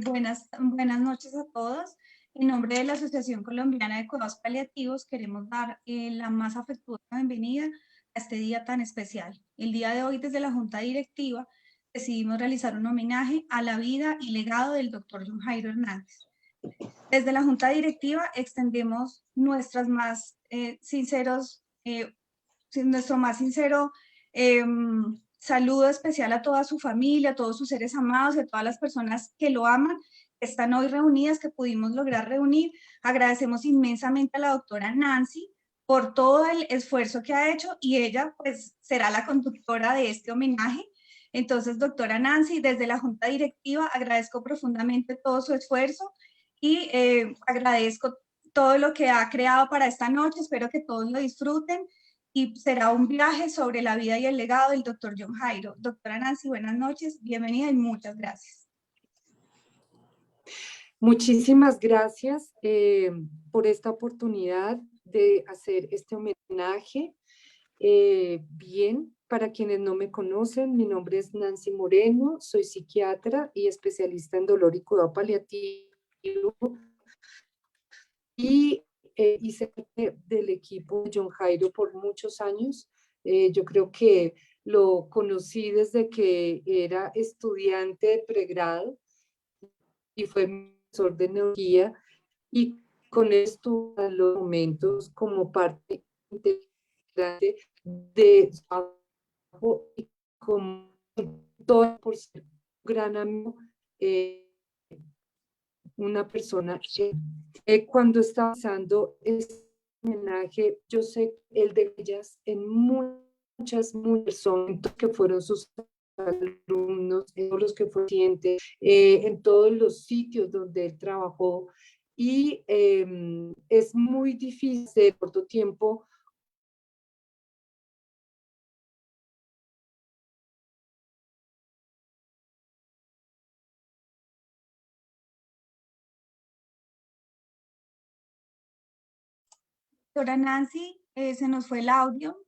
Buenas noches a todos. En nombre de la Asociación Colombiana de Cuidados Paliativos queremos dar la más afectuosa bienvenida a este día tan especial. El día de hoy, desde la Junta Directiva, decidimos realizar un homenaje a la vida y legado del doctor John Jairo Hernández. Desde la Junta Directiva extendemos nuestros más sinceros nuestro más sincero saludo especial a toda su familia, a todos sus seres amados, a todas las personas que lo aman, que están hoy reunidas, que pudimos lograr reunir. Agradecemos inmensamente a la doctora Nancy por todo el esfuerzo que ha hecho y ella pues será la conductora de este homenaje. Entonces, doctora Nancy, desde la Junta Directiva agradezco profundamente todo su esfuerzo y agradezco todo lo que ha creado para esta noche. Espero que todos lo disfruten y será un viaje sobre la vida y el legado del doctor John Jairo. Doctora Nancy, buenas noches, bienvenida y muchas gracias. Muchísimas gracias por esta oportunidad de hacer este homenaje. Bien, para quienes no me conocen, mi nombre es Nancy Moreno, soy psiquiatra y especialista en dolor y cuidado paliativo y hice parte del equipo de John Jairo por muchos años. Yo creo que lo conocí desde que era estudiante de pregrado y fue mi profesor de neurología, y con esto en los momentos como parte integrante de su trabajo y como todo por ser un gran amigo, una persona que cuando estaba pasando este homenaje, yo sé el de ellas en muchas personas que fueron sus alumnos, en todos los que fue paciente, en todos los sitios donde él trabajó, y es muy difícil de corto tiempo. Doctora Nancy, se nos fue el audio.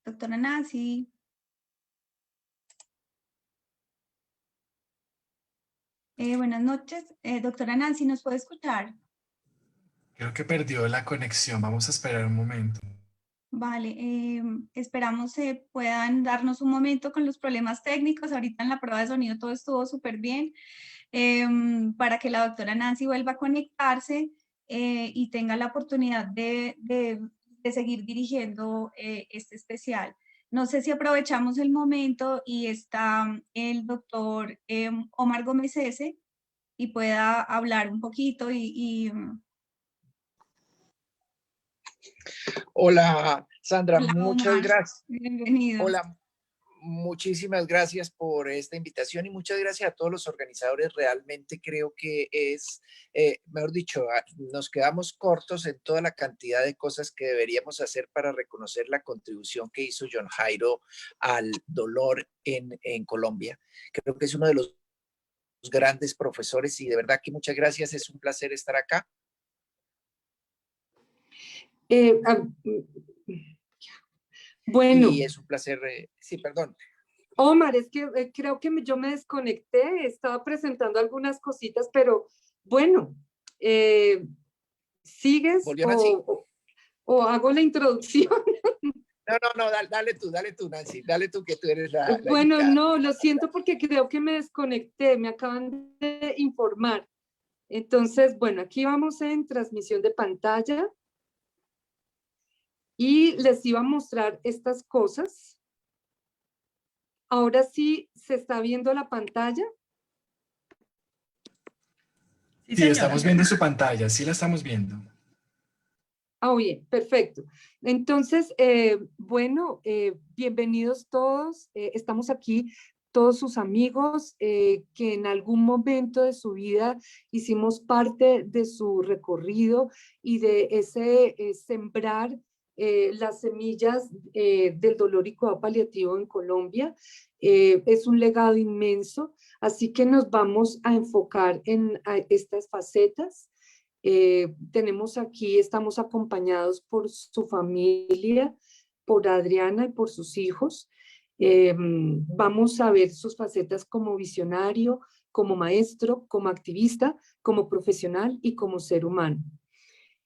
Doctora Nancy. Buenas noches. Doctora Nancy, ¿nos puede escuchar? Creo que perdió la conexión. Vamos a esperar un momento. Vale, esperamos puedan darnos un momento con los problemas técnicos. Ahorita en la prueba de sonido todo estuvo súper bien. Para que la doctora Nancy vuelva a conectarse y tenga la oportunidad de seguir dirigiendo este especial. No sé si aprovechamos el momento y está el doctor Omar Gómez S. y pueda hablar un poquito Hola, Sandra, Hola, muchas Omar. gracias. Bienvenido. Hola, muchísimas gracias por esta invitación y muchas gracias a todos los organizadores. Realmente creo que es, mejor dicho, nos quedamos cortos en toda la cantidad de cosas que deberíamos hacer para reconocer la contribución que hizo John Jairo al dolor en Colombia. Creo que es uno de los grandes profesores y de verdad que muchas gracias. Es un placer estar acá. Bueno. Y es un placer, sí, perdón. Omar, es que creo que yo me desconecté, estaba presentando algunas cositas, pero bueno, ¿sigues o hago la introducción? No, dale tú, Nancy, dale tú que tú eres la Bueno, indicada. no, lo siento porque creo que me desconecté, me acaban de informar. Entonces, bueno, aquí vamos en transmisión de pantalla y les iba a mostrar estas cosas. Ahora sí, ¿se está viendo la pantalla? Sí, estamos viendo su pantalla, sí la estamos viendo. Ah, bien, perfecto. Entonces, bueno, bienvenidos todos. Estamos aquí, todos sus amigos que en algún momento de su vida hicimos parte de su recorrido y de ese sembrar las semillas del dolor y cuidado paliativo en Colombia. Es un legado inmenso, así que nos vamos a enfocar en estas facetas. Tenemos aquí, estamos acompañados por su familia, por Adriana y por sus hijos. Vamos a ver sus facetas como visionario, como maestro, como activista, como profesional y como ser humano.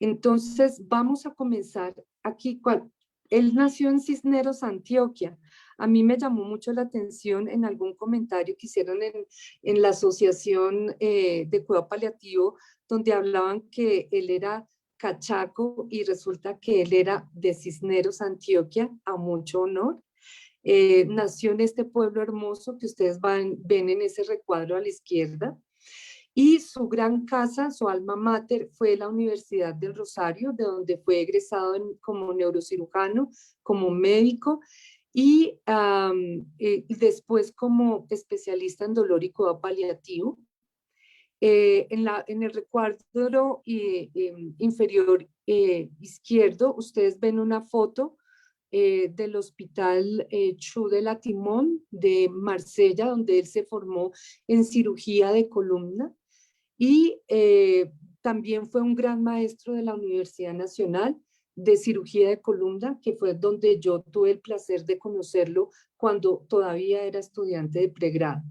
Entonces, vamos a comenzar aquí. Él nació en Cisneros, Antioquia. A mí me llamó mucho la atención en algún comentario que hicieron en la Asociación de Cuidado Paliativo, donde hablaban que él era cachaco y resulta que él era de Cisneros, Antioquia, a mucho honor. Nació en este pueblo hermoso que ustedes ven en ese recuadro a la izquierda. Y su gran casa, su alma mater, fue la Universidad del Rosario, de donde fue egresado como neurocirujano, como médico y después como especialista en dolor y cuidado paliativo. En el recuadro inferior izquierdo, ustedes ven una foto del Hospital Chu de la Timón de Marsella, donde él se formó en cirugía de columna. Y también fue un gran maestro de la Universidad Nacional de Cirugía de Columna, que fue donde yo tuve el placer de conocerlo cuando todavía era estudiante de pregrado.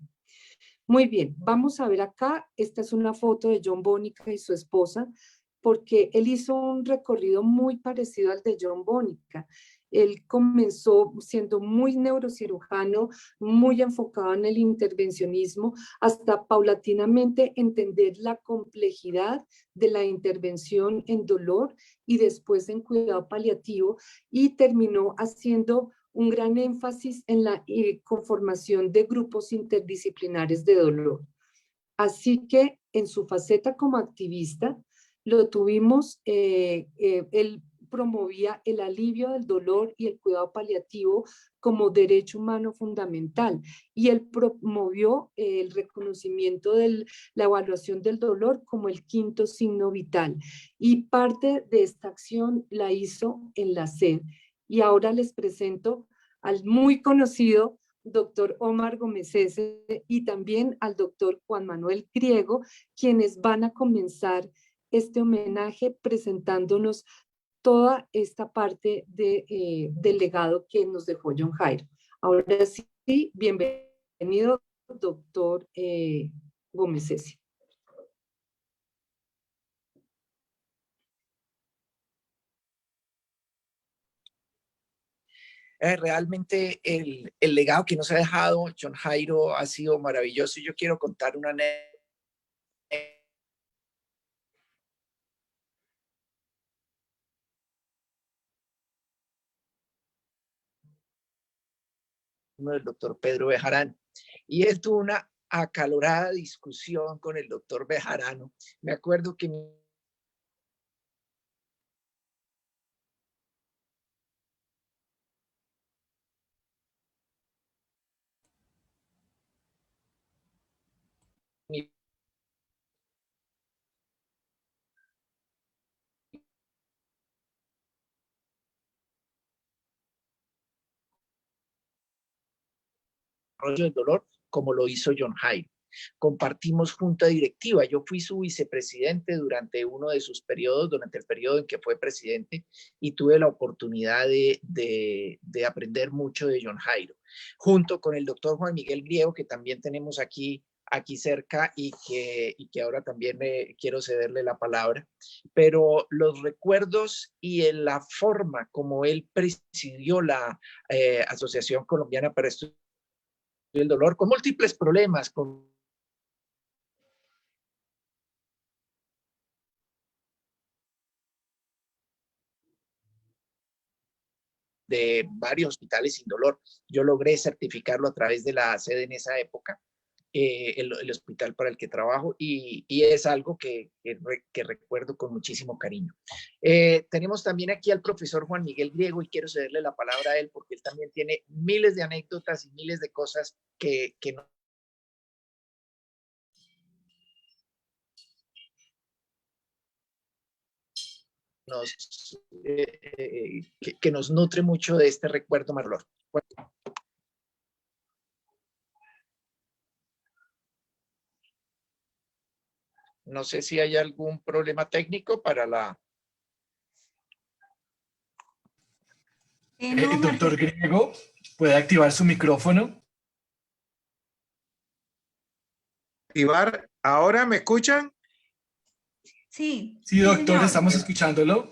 Muy bien, vamos a ver acá, esta es una foto de John Bonica y su esposa, porque él hizo un recorrido muy parecido al de John Bonica. Él comenzó siendo muy neurocirujano, muy enfocado en el intervencionismo, hasta paulatinamente entender la complejidad de la intervención en dolor y después en cuidado paliativo, y terminó haciendo un gran énfasis en la conformación de grupos interdisciplinares de dolor. Así que en su faceta como activista, lo tuvimos, él promovía el alivio del dolor y el cuidado paliativo como derecho humano fundamental, y él promovió el reconocimiento de la evaluación del dolor como el quinto signo vital, y parte de esta acción la hizo en la SED. Y ahora les presento al muy conocido doctor Omar Gómez y también al doctor Juan Manuel Griego, quienes van a comenzar este homenaje presentándonos toda esta parte del legado que nos dejó John Jairo. Ahora sí, bienvenido, doctor Gómez. Realmente el legado que nos ha dejado John Jairo ha sido maravilloso, y yo quiero contar una anécdota. Del doctor Pedro Bejarano, y él tuvo una acalorada discusión con el doctor Bejarano. Me acuerdo que mi rollo del dolor, como lo hizo John Jairo. Compartimos junta directiva. Yo fui su vicepresidente durante uno de sus periodos, durante el periodo en que fue presidente, y tuve la oportunidad de aprender mucho de John Jairo, junto con el doctor Juan Miguel Griego, que también tenemos aquí cerca, y que ahora también quiero cederle la palabra. Pero los recuerdos y en la forma como él presidió la Asociación Colombiana para Estudiar el Dolor, con múltiples problemas, con de varios hospitales sin dolor. Yo logré certificarlo a través de la sede en esa época, el hospital para el que trabajo, y es algo que recuerdo con muchísimo cariño. Tenemos también aquí al profesor Juan Miguel Griego, y quiero cederle la palabra a él porque él también tiene miles de anécdotas y miles de cosas que nos nutre mucho de este recuerdo marlor. No sé si hay algún problema técnico para la... No, Doctor Griego, ¿Puede activar su micrófono? Activar. ¿Ahora me escuchan? Sí, Sí, sí, doctor, señor. estamos escuchándolo.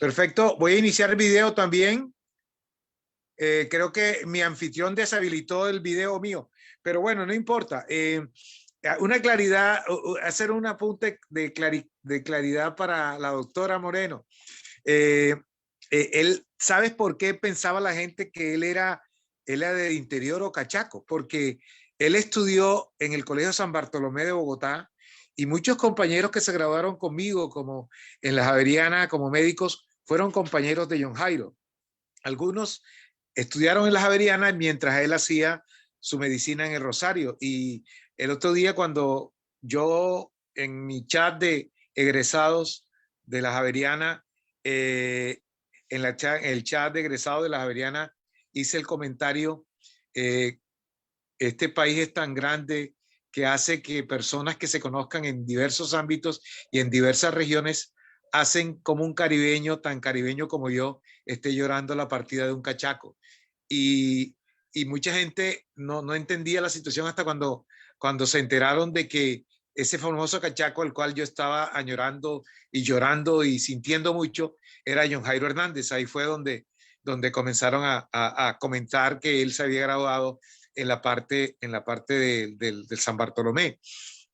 Perfecto. Voy a iniciar el video también. Creo que mi anfitrión deshabilitó el video mío, pero bueno, no importa. Una claridad, hacer un apunte de claridad para la doctora Moreno. ¿Sabes por qué pensaba la gente que él era de interior o cachaco? Porque él estudió en el Colegio San Bartolomé de Bogotá y muchos compañeros que se graduaron conmigo, como en la Javeriana, como médicos, fueron compañeros de John Jairo. Algunos estudiaron en la Javeriana mientras él hacía su medicina en el Rosario. Y el otro día cuando yo en mi chat de egresados de la Javeriana, el chat de egresados de la Javeriana, hice el comentario, este país es tan grande que hace que personas que se conozcan en diversos ámbitos y en diversas regiones hacen como un caribeño, tan caribeño como yo, esté llorando la partida de un cachaco. Y, y mucha gente no entendía la situación hasta cuando se enteraron de que ese famoso cachaco al cual yo estaba añorando y llorando y sintiendo mucho era John Jairo Hernández. Ahí fue donde comenzaron a comentar que él se había graduado en la parte del San Bartolomé.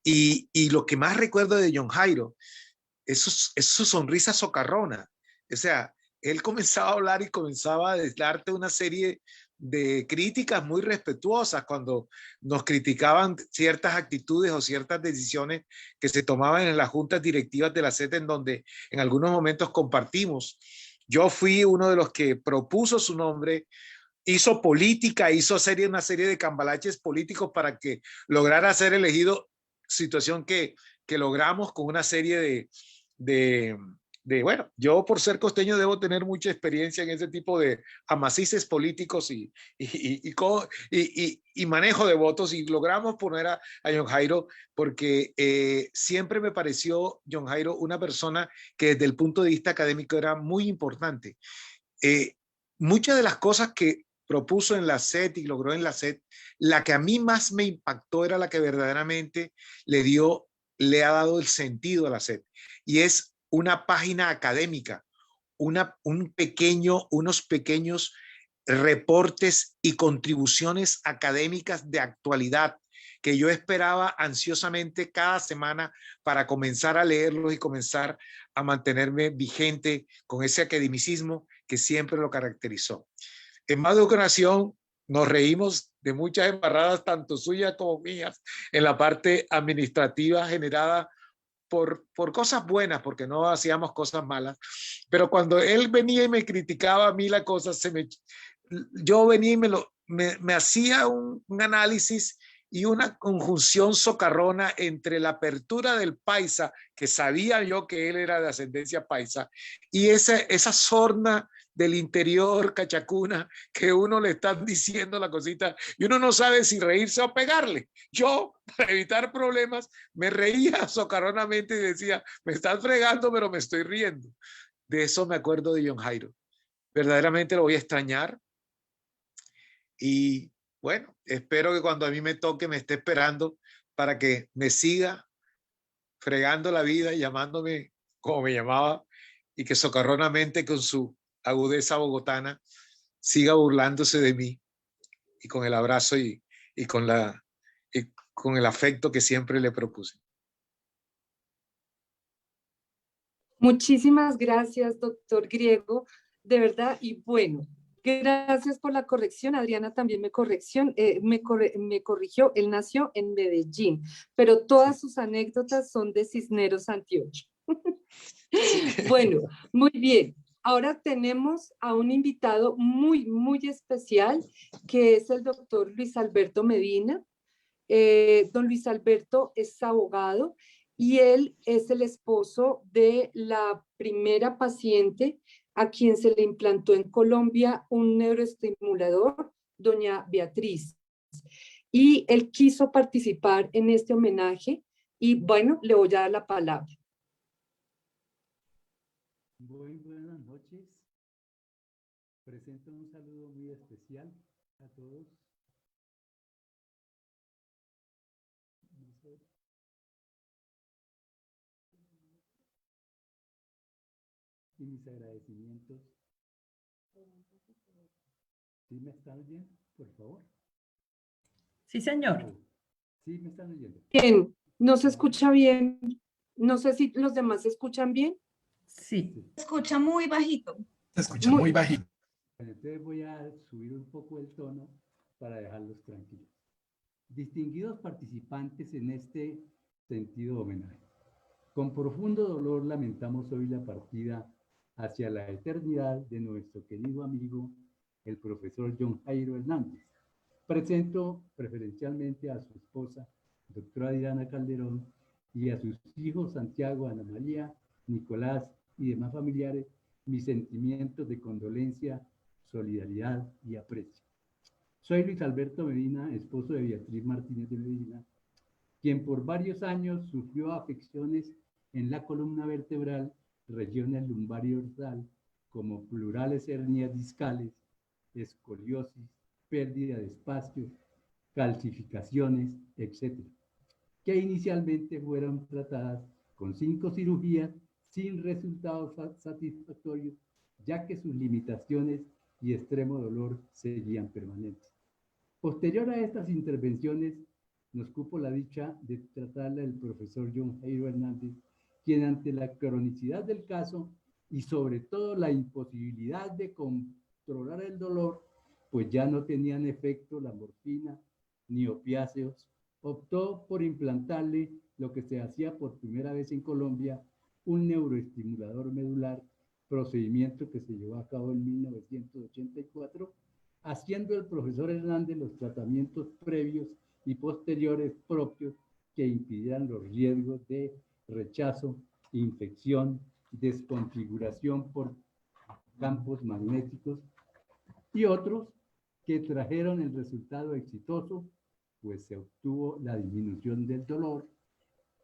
Y lo que más recuerdo de John Jairo es su sonrisa socarrona. O sea, él comenzaba a hablar y comenzaba a darte una serie de críticas muy respetuosas cuando nos criticaban ciertas actitudes o ciertas decisiones que se tomaban en las juntas directivas de la SET, en donde en algunos momentos compartimos. Yo fui uno de los que propuso su nombre, hizo política, hizo una serie de cambalaches políticos para que lograra ser elegido, situación que logramos con una serie de, bueno, yo por ser costeño debo tener mucha experiencia en ese tipo de amasices políticos y manejo de votos, y logramos poner a John Jairo porque siempre me pareció John Jairo una persona que desde el punto de vista académico era muy importante. Muchas de las cosas que propuso en la SET y logró en la SET, la que a mí más me impactó era la que verdaderamente le ha dado el sentido a la SET, y es una página académica, unos pequeños reportes y contribuciones académicas de actualidad que yo esperaba ansiosamente cada semana para comenzar a leerlos y comenzar a mantenerme vigente con ese academicismo que siempre lo caracterizó. En más de una ocasión nos reímos de muchas embarradas, tanto suyas como mías, en la parte administrativa generada por cosas buenas, porque no hacíamos cosas malas. Pero cuando él venía y me criticaba a mí la cosa, yo venía y me hacía un análisis y una conjunción socarrona entre la apertura del paisa, que sabía yo que él era de ascendencia paisa, y esa sorna del interior cachacuna, que uno le está diciendo la cosita y uno no sabe si reírse o pegarle. Yo, para evitar problemas, me reía socarronamente y decía, me estás fregando, pero me estoy riendo. De eso me acuerdo de John Jairo. Verdaderamente lo voy a extrañar. Y bueno, espero que cuando a mí me toque me esté esperando para que me siga fregando la vida, llamándome como me llamaba, y que socarronamente con su agudeza bogotana siga burlándose de mí, y con el abrazo y con el afecto que siempre le propuse. Muchísimas gracias, doctor Griego, de verdad. Y bueno, gracias por la corrección. Adriana también me corrigió. Él nació en Medellín, pero todas sus anécdotas son de Cisneros, Antioquia. Sí. Bueno, muy bien. Ahora tenemos a un invitado muy, muy especial, que es el doctor Luis Alberto Medina. Don Luis Alberto es abogado y él es el esposo de la primera paciente a quien se le implantó en Colombia un neuroestimulador, doña Beatriz. Y él quiso participar en este homenaje y bueno, le voy a dar la palabra. Muy buenas noches. Presento un saludo muy especial a todos. No sé. Y mis agradecimientos. ¿Sí me están oyendo, por favor? Sí, señor. ¿Sí me están oyendo? Bien, no se escucha bien. No sé si los demás se escuchan bien. Sí. Se escucha muy bajito. Se escucha Muy- muy bajito. Bueno, entonces voy a subir un poco el tono para dejarlos tranquilos. Distinguidos participantes en este sentido homenaje, con profundo dolor lamentamos hoy la partida hacia la eternidad de nuestro querido amigo, el profesor John Jairo Hernández. Presento preferencialmente a su esposa, doctora Diana Calderón, y a sus hijos Santiago, Ana María, Nicolás y demás familiares mis sentimientos de condolencia, solidaridad y aprecio. Soy Luis Alberto Medina, esposo de Beatriz Martínez de Medina, quien por varios años sufrió afecciones en la columna vertebral, regiones lumbar y dorsal, como plurales hernias discales, escoliosis, pérdida de espacio, calcificaciones, etc., que inicialmente fueron tratadas con 5 cirugías sin resultados satisfactorios, ya que sus limitaciones y extremo dolor seguían permanentes. Posterior a estas intervenciones, nos cupo la dicha de tratarla el profesor John Jairo Hernández, quien ante la cronicidad del caso y sobre todo la imposibilidad de controlar el dolor, pues ya no tenían efecto la morfina ni opiáceos, optó por implantarle lo que se hacía por primera vez en Colombia, un neuroestimulador medular, procedimiento que se llevó a cabo en 1984, haciendo el profesor Hernández los tratamientos previos y posteriores propios que impidieran los riesgos de rechazo, infección, desconfiguración por campos magnéticos y otros que trajeron el resultado exitoso, pues se obtuvo la disminución del dolor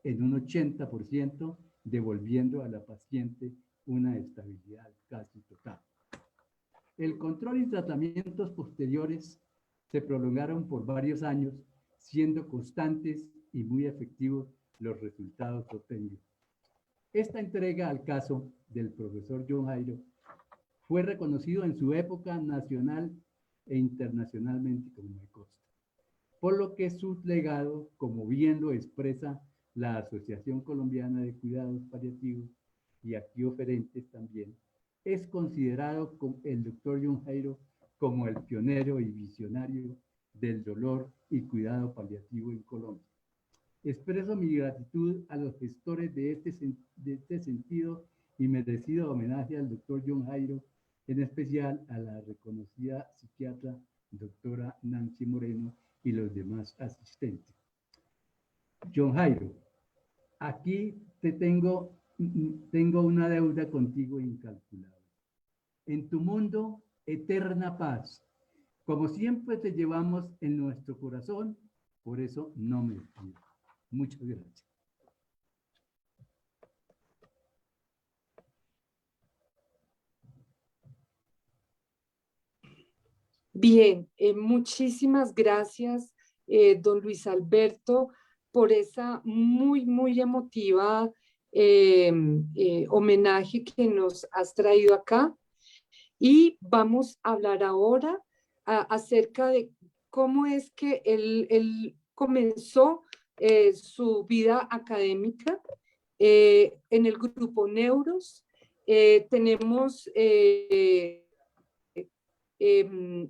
en un 80%, devolviendo a la paciente una estabilidad casi total. El control y tratamientos posteriores se prolongaron por varios años, siendo constantes y muy efectivos los resultados obtenidos. Esta entrega al caso del profesor John Jairo fue reconocido en su época nacional e internacionalmente, como me consta, por lo que su legado, como bien lo expresa la Asociación Colombiana de Cuidados Paliativos y aquí oferentes también, es considerado el doctor John Jairo como el pionero y visionario del dolor y cuidado paliativo en Colombia. Expreso mi gratitud a los gestores de este sentido y merecido homenaje al doctor John Jairo, en especial a la reconocida psiquiatra doctora Nancy Moreno y los demás asistentes. John Jairo, aquí tengo una deuda contigo incalculable. En tu mundo, eterna paz. Como siempre te llevamos en nuestro corazón, por eso no me despido. Muchas gracias. Bien, muchísimas gracias, don Luis Alberto, por esa muy emotiva homenaje que nos has traído acá. Y vamos a hablar ahora acerca de cómo es que él comenzó su vida académica en el grupo Neuros. Tenemos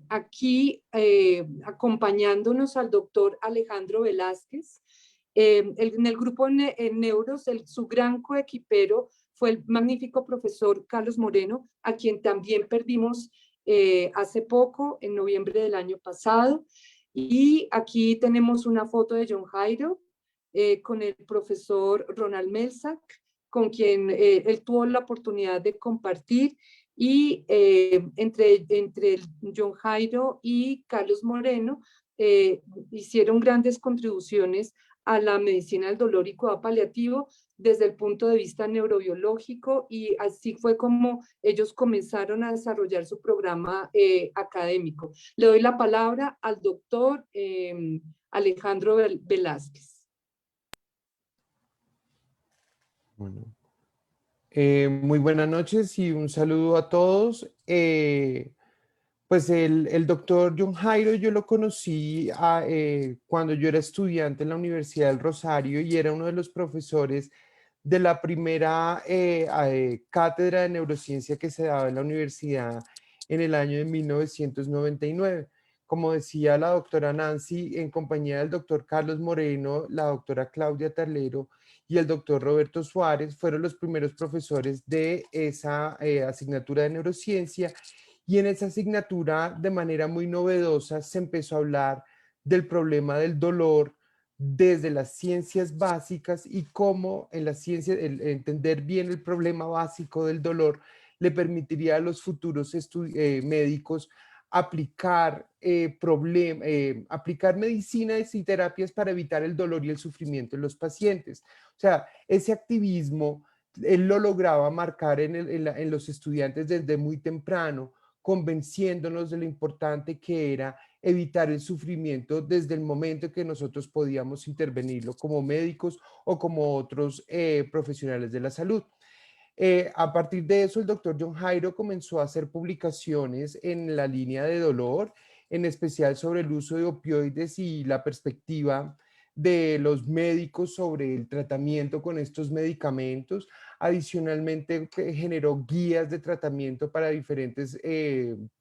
aquí acompañándonos al doctor Alejandro Velázquez. En el grupo Neuros, su gran coequipero fue el magnífico profesor Carlos Moreno, a quien también perdimos hace poco, en noviembre del año pasado. Y aquí tenemos una foto de John Jairo con el profesor Ronald Melzack, con quien él tuvo la oportunidad de compartir. Y entre John Jairo y Carlos Moreno hicieron grandes contribuciones a la medicina del dolor y cuidado paliativo desde el punto de vista neurobiológico, y así fue como ellos comenzaron a desarrollar su programa académico. Le doy la palabra al doctor Alejandro Velázquez. Bueno, muy buenas noches y un saludo a todos. Pues el doctor John Jairo yo lo conocí cuando yo era estudiante en la Universidad del Rosario y era uno de los profesores de la primera cátedra de neurociencia que se daba en la universidad en el año de 1999. Como decía la doctora Nancy, en compañía del doctor Carlos Moreno, la doctora Claudia Tarlero y el doctor Roberto Suárez, fueron los primeros profesores de esa asignatura de neurociencia. Y en esa asignatura, de manera muy novedosa, se empezó a hablar del problema del dolor desde las ciencias básicas y cómo en la ciencia, entender bien el problema básico del dolor le permitiría a los futuros médicos aplicar, aplicar medicinas y terapias para evitar el dolor y el sufrimiento en los pacientes. O sea, ese activismo él lo lograba marcar en los estudiantes desde muy temprano, convenciéndonos de lo importante que era evitar el sufrimiento desde el momento que nosotros podíamos intervenirlo como médicos o como otros profesionales de la salud. A partir de eso, el doctor John Jairo comenzó a hacer publicaciones en la línea de dolor, en especial sobre el uso de opioides y la perspectiva de los médicos sobre el tratamiento con estos medicamentos. Adicionalmente, generó guías de tratamiento para diferentes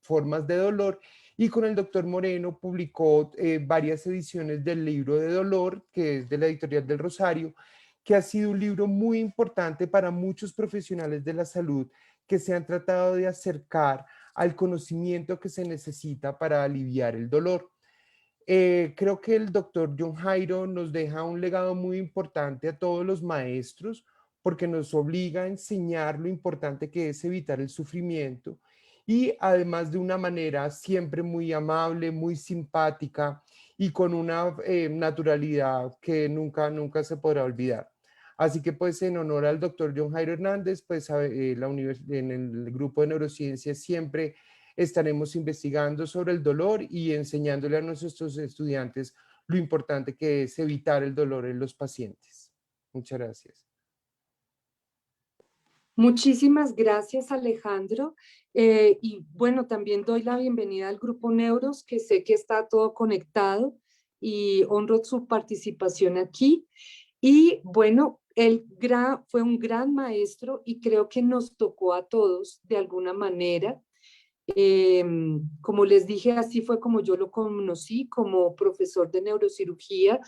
formas de dolor, y con el doctor Moreno publicó varias ediciones del libro de dolor, que es de la editorial del Rosario, que ha sido un libro muy importante para muchos profesionales de la salud que se han tratado de acercar al conocimiento que se necesita para aliviar el dolor. Creo que el doctor John Jairo nos deja un legado muy importante a todos los maestros, porque nos obliga a enseñar lo importante que es evitar el sufrimiento, y además de una manera siempre muy amable, muy simpática y con una naturalidad que nunca se podrá olvidar. Así que pues en honor al doctor John Jairo Hernández, pues en el grupo de neurociencias siempre estaremos investigando sobre el dolor y enseñándole a nuestros estudiantes lo importante que es evitar el dolor en los pacientes. Muchas gracias. Muchísimas gracias, Alejandro. Y bueno, también doy la bienvenida al Grupo Neuros, que sé que está todo conectado, y honro su participación aquí. Y bueno, él fue un gran maestro y creo que nos tocó a todos de alguna manera. Como les dije, así fue como yo lo conocí como profesor de neurocirugía,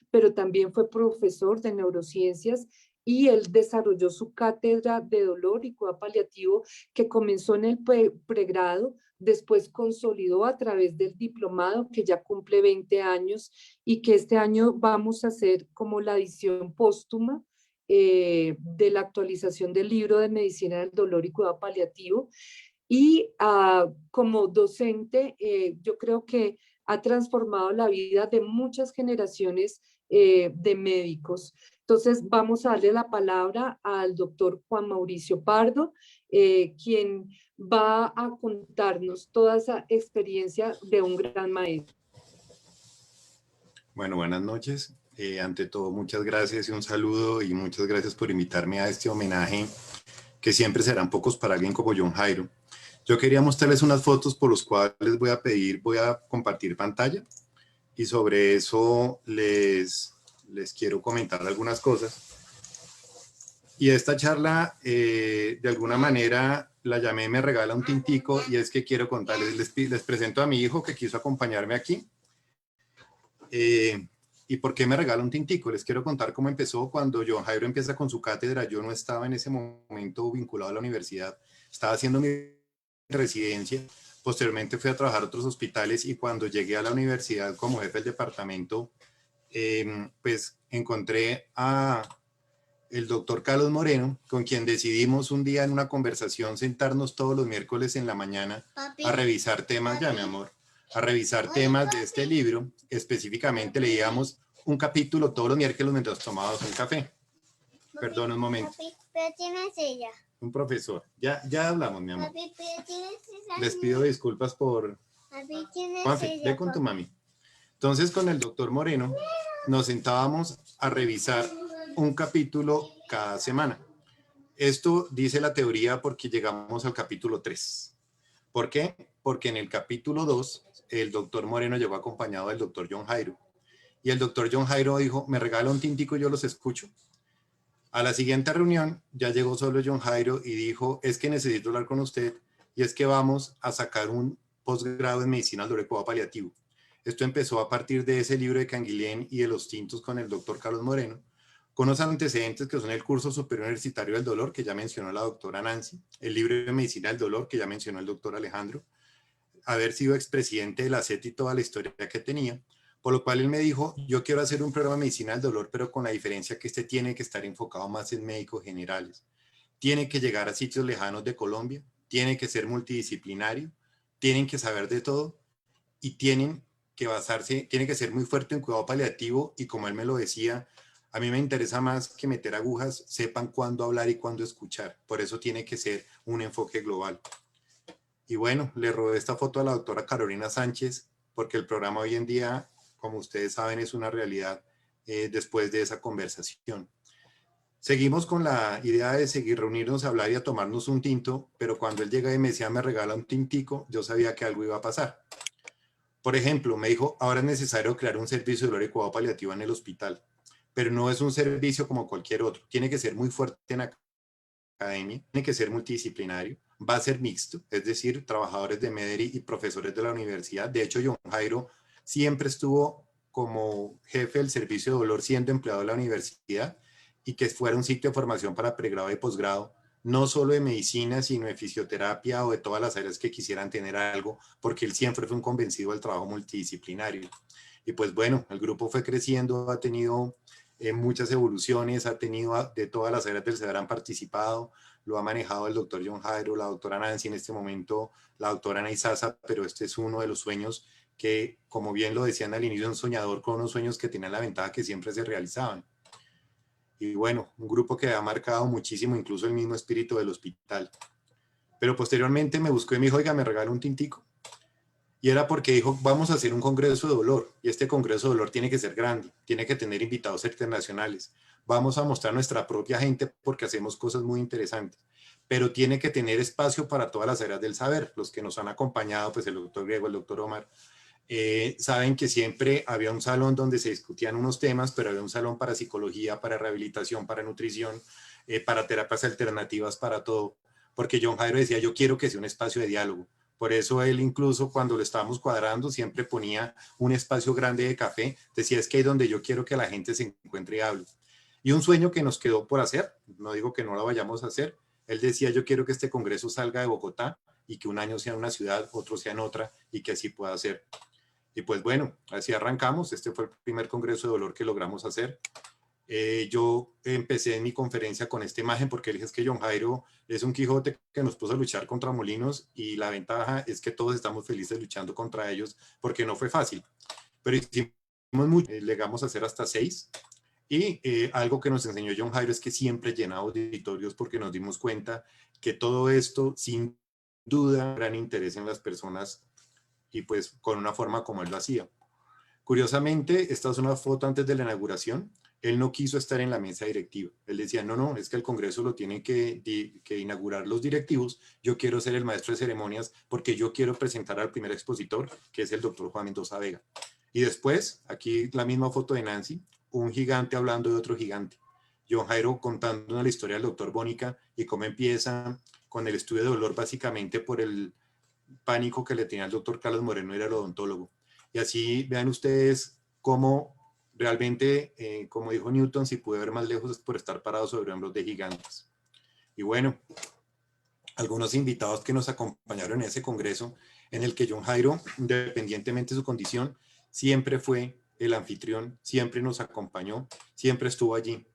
pero también fue profesor de neurociencias, y él desarrolló su cátedra de dolor y cuidado paliativo que comenzó en el pregrado, después consolidó a través del diplomado que ya cumple 20 años y que este año vamos a hacer como la edición póstuma de la actualización del libro de medicina del dolor y cuidado paliativo. Y como docente, yo creo que ha transformado la vida de muchas generaciones de médicos. Entonces, vamos a darle la palabra al doctor Juan Mauricio Pardo, quien va a contarnos toda esa experiencia de un gran maestro. Bueno, buenas noches. Ante todo, muchas gracias y un saludo, y muchas gracias por invitarme a este homenaje, que siempre serán pocos para alguien como John Jairo. Yo quería mostrarles unas fotos por las cuales voy a compartir pantalla, y sobre eso les quiero comentar algunas cosas. Y esta charla, de alguna manera, la llamé Me regala un tintico, y es que quiero contarles, les presento a mi hijo que quiso acompañarme aquí. ¿Y por qué me regala un tintico? Les quiero contar cómo empezó. Cuando John Jairo empieza con su cátedra, yo no estaba en ese momento vinculado a la universidad, estaba haciendo mi residencia. Posteriormente fui a trabajar a otros hospitales, y cuando llegué a la universidad como jefe del departamento, pues encontré a el doctor Carlos Moreno, con quien decidimos un día en una conversación sentarnos todos los miércoles en la mañana a revisar temas, ya mi amor, a revisar temas de este libro. Específicamente leíamos un capítulo todos los miércoles mientras tomábamos un café. Perdón, un momento. Papi, pero tiene silla. Un profesor. Ya hablamos, mi amor. Papi, pero tiene silla. Les pido disculpas por... Papi, tiene Juanfe, silla. ve con tu mami. Entonces, con el doctor Moreno, nos sentábamos a revisar un capítulo cada semana. Esto dice la teoría porque llegamos al capítulo 3. ¿Por qué? Porque en el capítulo 2, el doctor Moreno llegó acompañado del doctor John Jairo. Y el doctor John Jairo dijo, me regala un tintico y yo los escucho. A la siguiente reunión ya llegó solo John Jairo y dijo, es que necesito hablar con usted y es que vamos a sacar un posgrado en medicina al dolor y cuidado paliativo. Esto empezó a partir de ese libro de Canguilhem y de los tintos con el doctor Carlos Moreno, con los antecedentes que son el curso superior universitario del dolor, que ya mencionó la doctora Nancy, el libro de medicina del dolor, que ya mencionó el doctor Alejandro, haber sido expresidente de la CET y toda la historia que tenía, por lo cual él me dijo, yo quiero hacer un programa de medicina del dolor, pero con la diferencia que este tiene que estar enfocado más en médicos generales. Tiene que llegar a sitios lejanos de Colombia, tiene que ser multidisciplinario, tienen que saber de todo y tienen que basarse, tiene que ser muy fuerte en cuidado paliativo y como él me lo decía, a mí me interesa más que meter agujas, sepan cuándo hablar y cuándo escuchar. Por eso tiene que ser un enfoque global. Y bueno, le robé esta foto a la doctora Carolina Sánchez, porque el programa hoy en día, como ustedes saben, es una realidad después de esa conversación. Seguimos con la idea de seguir reunirnos a hablar y a tomarnos un tinto, pero cuando él llega y me decía, me regala un tintico, yo sabía que algo iba a pasar. Por ejemplo, me dijo, ahora es necesario crear un servicio de dolor y cuidado paliativo en el hospital, pero no es un servicio como cualquier otro. Tiene que ser muy fuerte en academia, tiene que ser multidisciplinario, va a ser mixto, es decir, trabajadores de MEDERI y profesores de la universidad. De hecho, John Jairo siempre estuvo como jefe del servicio de dolor siendo empleado de la universidad y que fuera un sitio de formación para pregrado y posgrado, no solo de medicina, sino de fisioterapia o de todas las áreas que quisieran tener algo, porque él siempre fue un convencido del trabajo multidisciplinario. Y pues bueno, el grupo fue creciendo, ha tenido muchas evoluciones, ha tenido de todas las áreas del CEDAR han participado, lo ha manejado el doctor John Jairo, la doctora Nancy, en este momento la doctora Ana Izaza, pero este es uno de los sueños que, como bien lo decían al inicio, un soñador con unos sueños que tenían la ventaja que siempre se realizaban. Y bueno, un grupo que ha marcado muchísimo, incluso el mismo espíritu del hospital. Pero posteriormente me buscó y me dijo, oiga, me regala un tintico. Y era porque dijo, vamos a hacer un congreso de dolor, y este congreso de dolor tiene que ser grande, tiene que tener invitados internacionales. Vamos a mostrar nuestra propia gente porque hacemos cosas muy interesantes, pero tiene que tener espacio para todas las áreas del saber. Los que nos han acompañado, pues el doctor Griego, el doctor Omar, saben que siempre había un salón donde se discutían unos temas, pero había un salón para psicología, para rehabilitación, para nutrición, para terapias alternativas, para todo. Porque John Jairo decía, yo quiero que sea un espacio de diálogo. Por eso él incluso cuando lo estábamos cuadrando siempre ponía un espacio grande de café. Decía, es que ahí donde yo quiero que la gente se encuentre y hable. Y un sueño que nos quedó por hacer, no digo que no lo vayamos a hacer, él decía, yo quiero que este congreso salga de Bogotá y que un año sea en una ciudad, otro sea en otra y que así pueda ser. Y pues bueno, así arrancamos. Este fue el primer congreso de dolor que logramos hacer. Yo empecé mi conferencia con esta imagen porque dije es que John Jairo es un Quijote que nos puso a luchar contra molinos y la ventaja es que todos estamos felices luchando contra ellos porque no fue fácil. Pero hicimos mucho, llegamos a hacer hasta 6 y algo que nos enseñó John Jairo es que siempre llenaba auditorios porque nos dimos cuenta que todo esto sin duda gran interés en las personas y pues con una forma como él lo hacía. Curiosamente, esta es una foto antes de la inauguración. Él no quiso estar en la mesa directiva. Él decía, no, es que el Congreso lo tienen que inaugurar los directivos. Yo quiero ser el maestro de ceremonias porque yo quiero presentar al primer expositor, que es el doctor Juan Mendoza Vega. Y después, aquí la misma foto de Nancy, un gigante hablando de otro gigante. John Jairo contando la historia del doctor Bónica y cómo empieza con el estudio de dolor básicamente por el pánico que le tenía el doctor Carlos Moreno, era el odontólogo. Y así vean ustedes cómo realmente, como dijo Newton, si pude ver más lejos es por estar parado sobre hombros de gigantes. Y bueno, algunos invitados que nos acompañaron en ese congreso, en el que John Jairo, independientemente de su condición, siempre fue el anfitrión, siempre nos acompañó, siempre estuvo allí.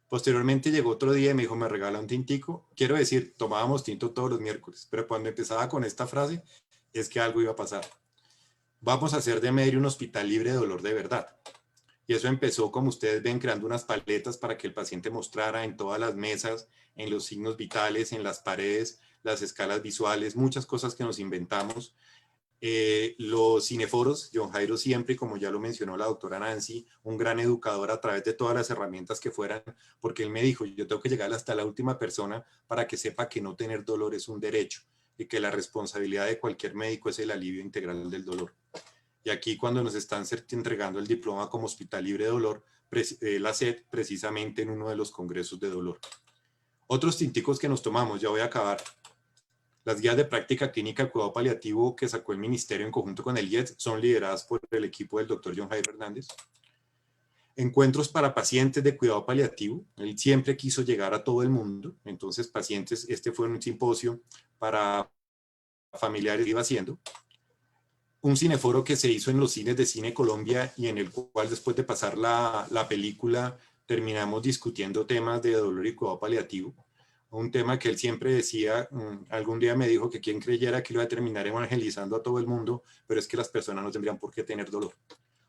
Posteriormente llegó otro día y me dijo, me regala un tintico. Quiero decir, tomábamos tinto todos los miércoles, pero cuando empezaba con esta frase, es que algo iba a pasar. Vamos a hacer de MEDERI un hospital libre de dolor de verdad. Y eso empezó, como ustedes ven, creando unas paletas para que el paciente mostrara en todas las mesas, en los signos vitales, en las paredes, las escalas visuales, muchas cosas que nos inventamos. Los cineforos, John Jairo siempre, como ya lo mencionó la doctora Nancy, un gran educador a través de todas las herramientas que fueran, porque él me dijo, yo tengo que llegar hasta la última persona para que sepa que no tener dolor es un derecho y que la responsabilidad de cualquier médico es el alivio integral del dolor. Y aquí cuando nos están entregando el diploma como Hospital Libre de Dolor, la SED, precisamente en uno de los congresos de dolor. Otros tinticos que nos tomamos, ya voy a acabar. Las guías de práctica clínica de cuidado paliativo que sacó el ministerio en conjunto con el IES son lideradas por el equipo del doctor John Jairo Hernández. Encuentros para pacientes de cuidado paliativo. Él siempre quiso llegar a todo el mundo. Entonces, pacientes, este fue un simposio para familiares que iba haciendo. Un cineforo que se hizo en los cines de Cine Colombia y en el cual después de pasar la película terminamos discutiendo temas de dolor y cuidado paliativo. Un tema que él siempre decía, algún día me dijo que quien creyera que lo iba a terminar evangelizando a todo el mundo, pero es que las personas no tendrían por qué tener dolor.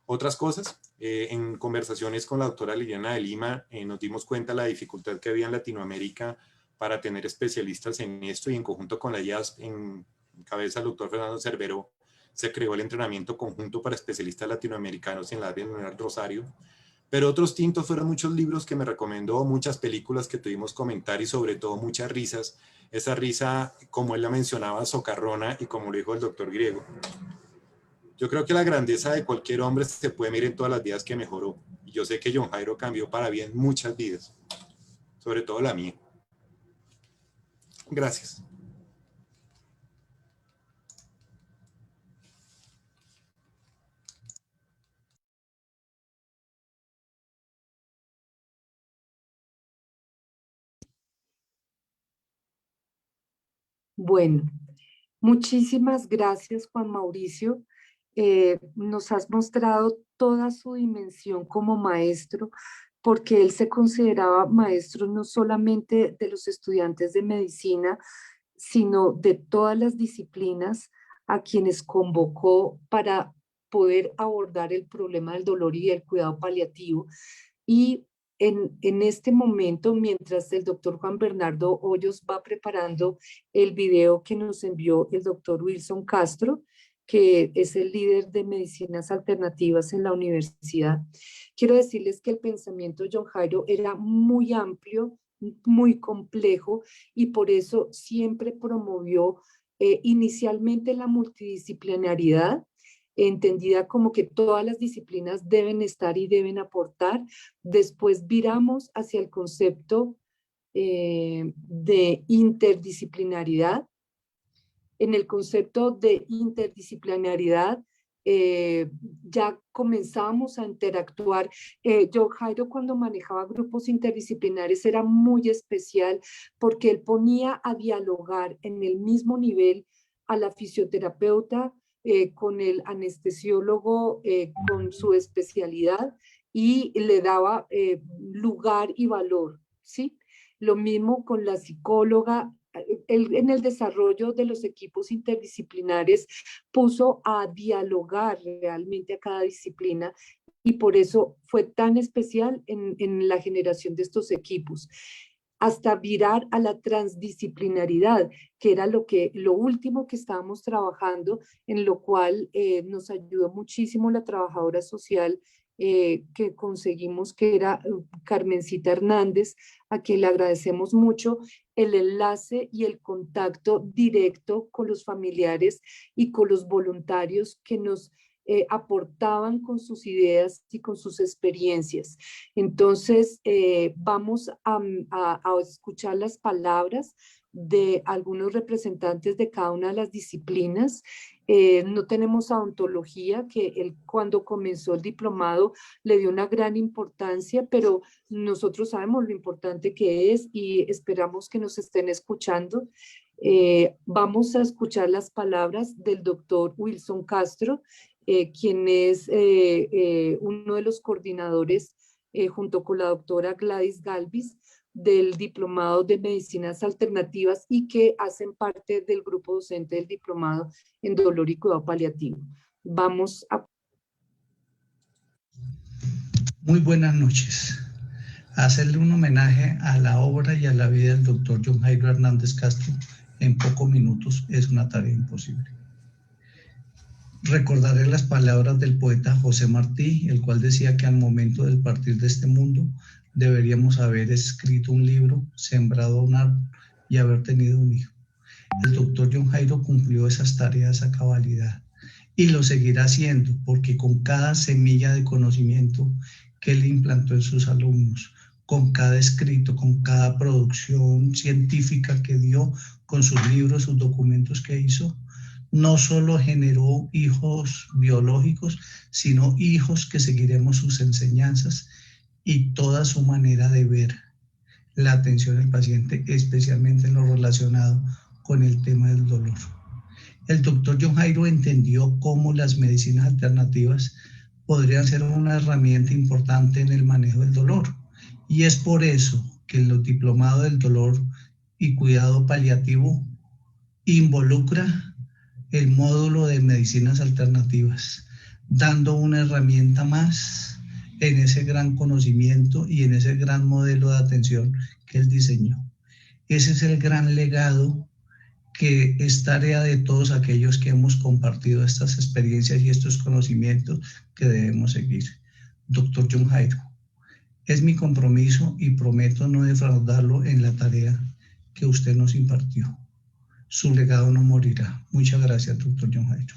Otras cosas, en conversaciones con la doctora Liliana de Lima, nos dimos cuenta de la dificultad que había en Latinoamérica para tener especialistas en esto, y en conjunto con la IASP, en cabeza del doctor Fernando Cerveró, se creó el entrenamiento conjunto para especialistas latinoamericanos en la área de Rosario. Pero otros tintos fueron muchos libros que me recomendó, muchas películas que tuvimos comentar y sobre todo muchas risas. Esa risa, como él la mencionaba, socarrona, y como lo dijo el doctor Griego. Yo creo que la grandeza de cualquier hombre se puede mirar en todas las vidas que mejoró. Y yo sé que John Jairo cambió para bien muchas vidas, sobre todo la mía. Gracias. Bueno, muchísimas gracias, Juan Mauricio. Nos has mostrado toda su dimensión como maestro, porque él se consideraba maestro no solamente de los estudiantes de medicina, sino de todas las disciplinas a quienes convocó para poder abordar el problema del dolor y el cuidado paliativo. Y en este momento, mientras el doctor Juan Bernardo Hoyos va preparando el video que nos envió el doctor Wilson Castro, que es el líder de medicinas alternativas en la universidad, quiero decirles que el pensamiento de John Jairo era muy amplio, muy complejo, y por eso siempre promovió inicialmente la multidisciplinaridad, entendida como que todas las disciplinas deben estar y deben aportar. Después viramos hacia el concepto de interdisciplinaridad. En el concepto de interdisciplinaridad ya comenzamos a interactuar. John Jairo, cuando manejaba grupos interdisciplinares, era muy especial porque él ponía a dialogar en el mismo nivel a la fisioterapeuta, con el anestesiólogo, con su especialidad, y le daba lugar y valor, ¿sí? Lo mismo con la psicóloga. Él, en el desarrollo de los equipos interdisciplinares, puso a dialogar realmente a cada disciplina, y por eso fue tan especial en la generación de estos equipos, hasta virar a la transdisciplinaridad, que era lo último que estábamos trabajando, en lo cual nos ayudó muchísimo la trabajadora social que conseguimos, que era Carmencita Hernández, a quien le agradecemos mucho el enlace y el contacto directo con los familiares y con los voluntarios que nos aportaban con sus ideas y con sus experiencias. Entonces, vamos a escuchar las palabras de algunos representantes de cada una de las disciplinas. No tenemos a odontología, que él, cuando comenzó el diplomado, le dio una gran importancia, pero nosotros sabemos lo importante que es y esperamos que nos estén escuchando. Vamos a escuchar las palabras del doctor Wilson Castro, quien es uno de los coordinadores, junto con la doctora Gladys Galvis, del diplomado de medicinas alternativas, y que hacen parte del grupo docente del diplomado en dolor y cuidado paliativo. Vamos a... Muy buenas noches. Hacerle un homenaje a la obra y a la vida del doctor John Jairo Hernández Castro en pocos minutos es una tarea imposible. Recordaré las palabras del poeta José Martí, el cual decía que al momento de partir de este mundo deberíamos haber escrito un libro, sembrado un árbol y haber tenido un hijo. El doctor John Jairo cumplió esas tareas a cabalidad y lo seguirá haciendo porque con cada semilla de conocimiento que él implantó en sus alumnos, con cada escrito, con cada producción científica que dio, con sus libros, sus documentos que hizo, no solo generó hijos biológicos, sino hijos que seguiremos sus enseñanzas y toda su manera de ver la atención al paciente, especialmente en lo relacionado con el tema del dolor. El doctor John Jairo entendió cómo las medicinas alternativas podrían ser una herramienta importante en el manejo del dolor. Y es por eso que los diplomados del dolor y cuidado paliativo involucra el módulo de medicinas alternativas, dando una herramienta más en ese gran conocimiento y en ese gran modelo de atención que él diseñó. Ese es el gran legado que es tarea de todos aquellos que hemos compartido estas experiencias y estos conocimientos que debemos seguir. Doctor John Jairo, es mi compromiso y prometo no defraudarlo en la tarea que usted nos impartió. Su legado no morirá. Muchas gracias, doctor John Jairo.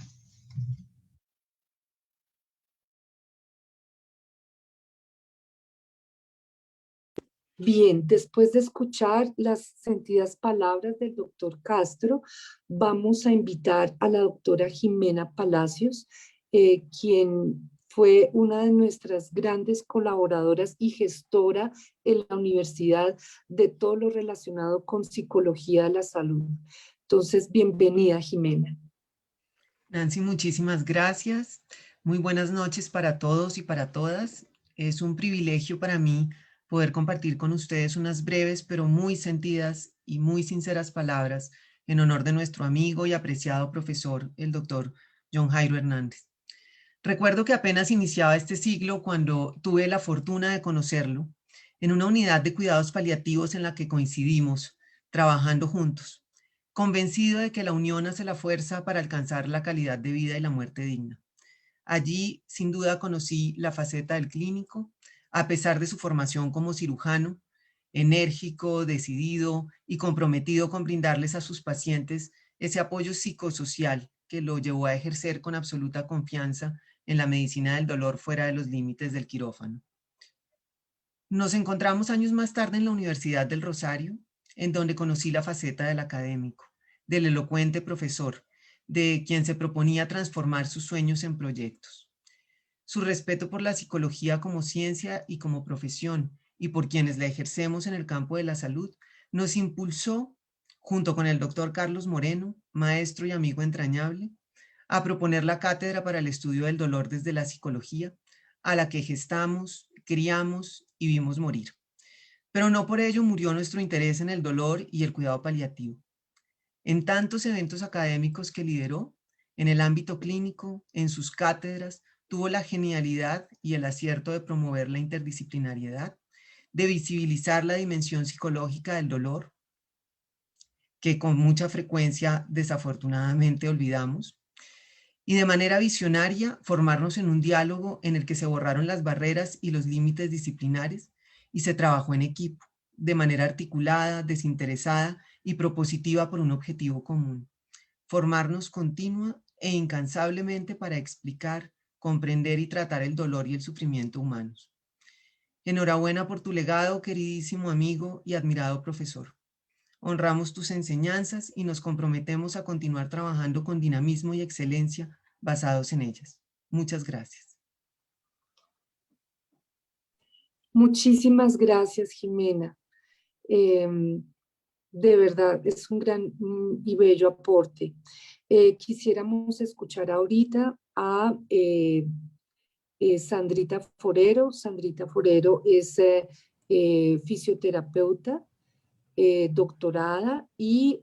Bien, después de escuchar las sentidas palabras del doctor Castro, vamos a invitar a la doctora Jimena Palacios, quien fue una de nuestras grandes colaboradoras y gestora en la universidad de todo lo relacionado con psicología de la salud. Entonces, bienvenida, Jimena. Nancy, muchísimas gracias. Muy buenas noches para todos y para todas. Es un privilegio para mí poder compartir con ustedes unas breves pero muy sentidas y muy sinceras palabras en honor de nuestro amigo y apreciado profesor, el doctor John Jairo Hernández. Recuerdo que apenas iniciaba este siglo cuando tuve la fortuna de conocerlo en una unidad de cuidados paliativos en la que coincidimos, trabajando juntos, convencido de que la unión hace la fuerza para alcanzar la calidad de vida y la muerte digna. Allí, sin duda, conocí la faceta del clínico, a pesar de su formación como cirujano, enérgico, decidido y comprometido con brindarles a sus pacientes ese apoyo psicosocial que lo llevó a ejercer con absoluta confianza en la medicina del dolor fuera de los límites del quirófano. Nos encontramos años más tarde en la Universidad del Rosario, en donde conocí la faceta del académico, del elocuente profesor, de quien se proponía transformar sus sueños en proyectos. Su respeto por la psicología como ciencia y como profesión, y por quienes la ejercemos en el campo de la salud, nos impulsó, junto con el doctor Carlos Moreno, maestro y amigo entrañable, a proponer la cátedra para el estudio del dolor desde la psicología, a la que gestamos, criamos y vimos morir. Pero no por ello murió nuestro interés en el dolor y el cuidado paliativo. En tantos eventos académicos que lideró, en el ámbito clínico, en sus cátedras, tuvo la genialidad y el acierto de promover la interdisciplinariedad, de visibilizar la dimensión psicológica del dolor, que con mucha frecuencia desafortunadamente olvidamos, y de manera visionaria formarnos en un diálogo en el que se borraron las barreras y los límites disciplinares y se trabajó en equipo, de manera articulada, desinteresada y propositiva por un objetivo común: formarnos continua e incansablemente para explicar, comprender y tratar el dolor y el sufrimiento humanos. Enhorabuena por tu legado, queridísimo amigo y admirado profesor. Honramos tus enseñanzas y nos comprometemos a continuar trabajando con dinamismo y excelencia basados en ellas. Muchas gracias. Muchísimas gracias, Jimena. De verdad, es un gran y bello aporte. Quisiéramos escuchar ahorita a Sandrita Forero. Sandrita Forero es fisioterapeuta, doctorada y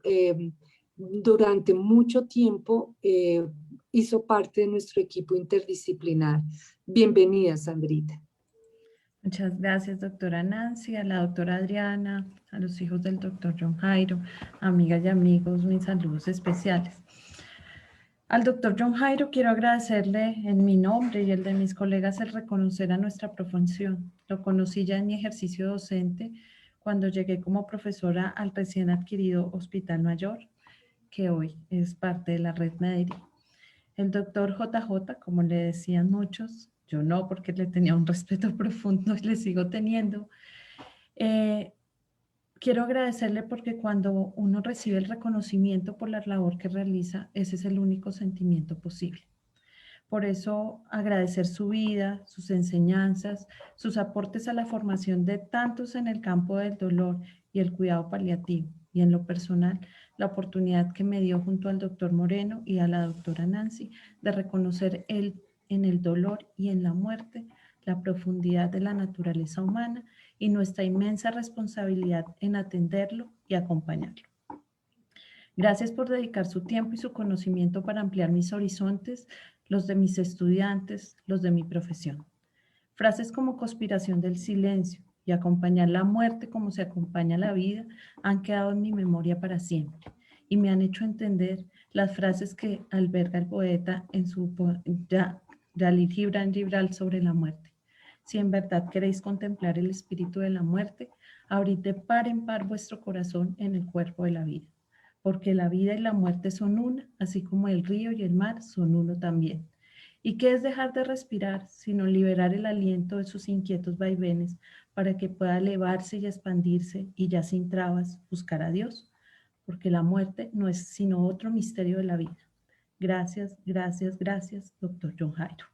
durante mucho tiempo hizo parte de nuestro equipo interdisciplinar. Bienvenida, Sandrita. Muchas gracias, doctora Nancy, a la doctora Adriana, a los hijos del doctor John Jairo, amigas y amigos, mis saludos especiales. Al doctor John Jairo quiero agradecerle en mi nombre y el de mis colegas el reconocer a nuestra profesión. Lo conocí ya en mi ejercicio docente cuando llegué como profesora al recién adquirido Hospital Mayor, que hoy es parte de la red Mederi. El doctor JJ, como le decían muchos, yo no, porque le tenía un respeto profundo y le sigo teniendo. Quiero agradecerle porque cuando uno recibe el reconocimiento por la labor que realiza, ese es el único sentimiento posible. Por eso agradecer su vida, sus enseñanzas, sus aportes a la formación de tantos en el campo del dolor y el cuidado paliativo, y en lo personal, la oportunidad que me dio junto al doctor Moreno y a la doctora Nancy de reconocer en el dolor y en la muerte la profundidad de la naturaleza humana y nuestra inmensa responsabilidad en atenderlo y acompañarlo. Gracias por dedicar su tiempo y su conocimiento para ampliar mis horizontes, los de mis estudiantes, los de mi profesión. Frases como conspiración del silencio y acompañar la muerte como se acompaña la vida han quedado en mi memoria para siempre y me han hecho entender las frases que alberga el poeta en su Jalil Gibran Gibral sobre la muerte. Si en verdad queréis contemplar el espíritu de la muerte, abrid de par en par vuestro corazón en el cuerpo de la vida, porque la vida y la muerte son una, así como el río y el mar son uno también. ¿Y qué es dejar de respirar, sino liberar el aliento de sus inquietos vaivenes para que pueda elevarse y expandirse y ya sin trabas buscar a Dios? Porque la muerte no es sino otro misterio de la vida. Gracias, gracias, gracias, doctor John Jairo.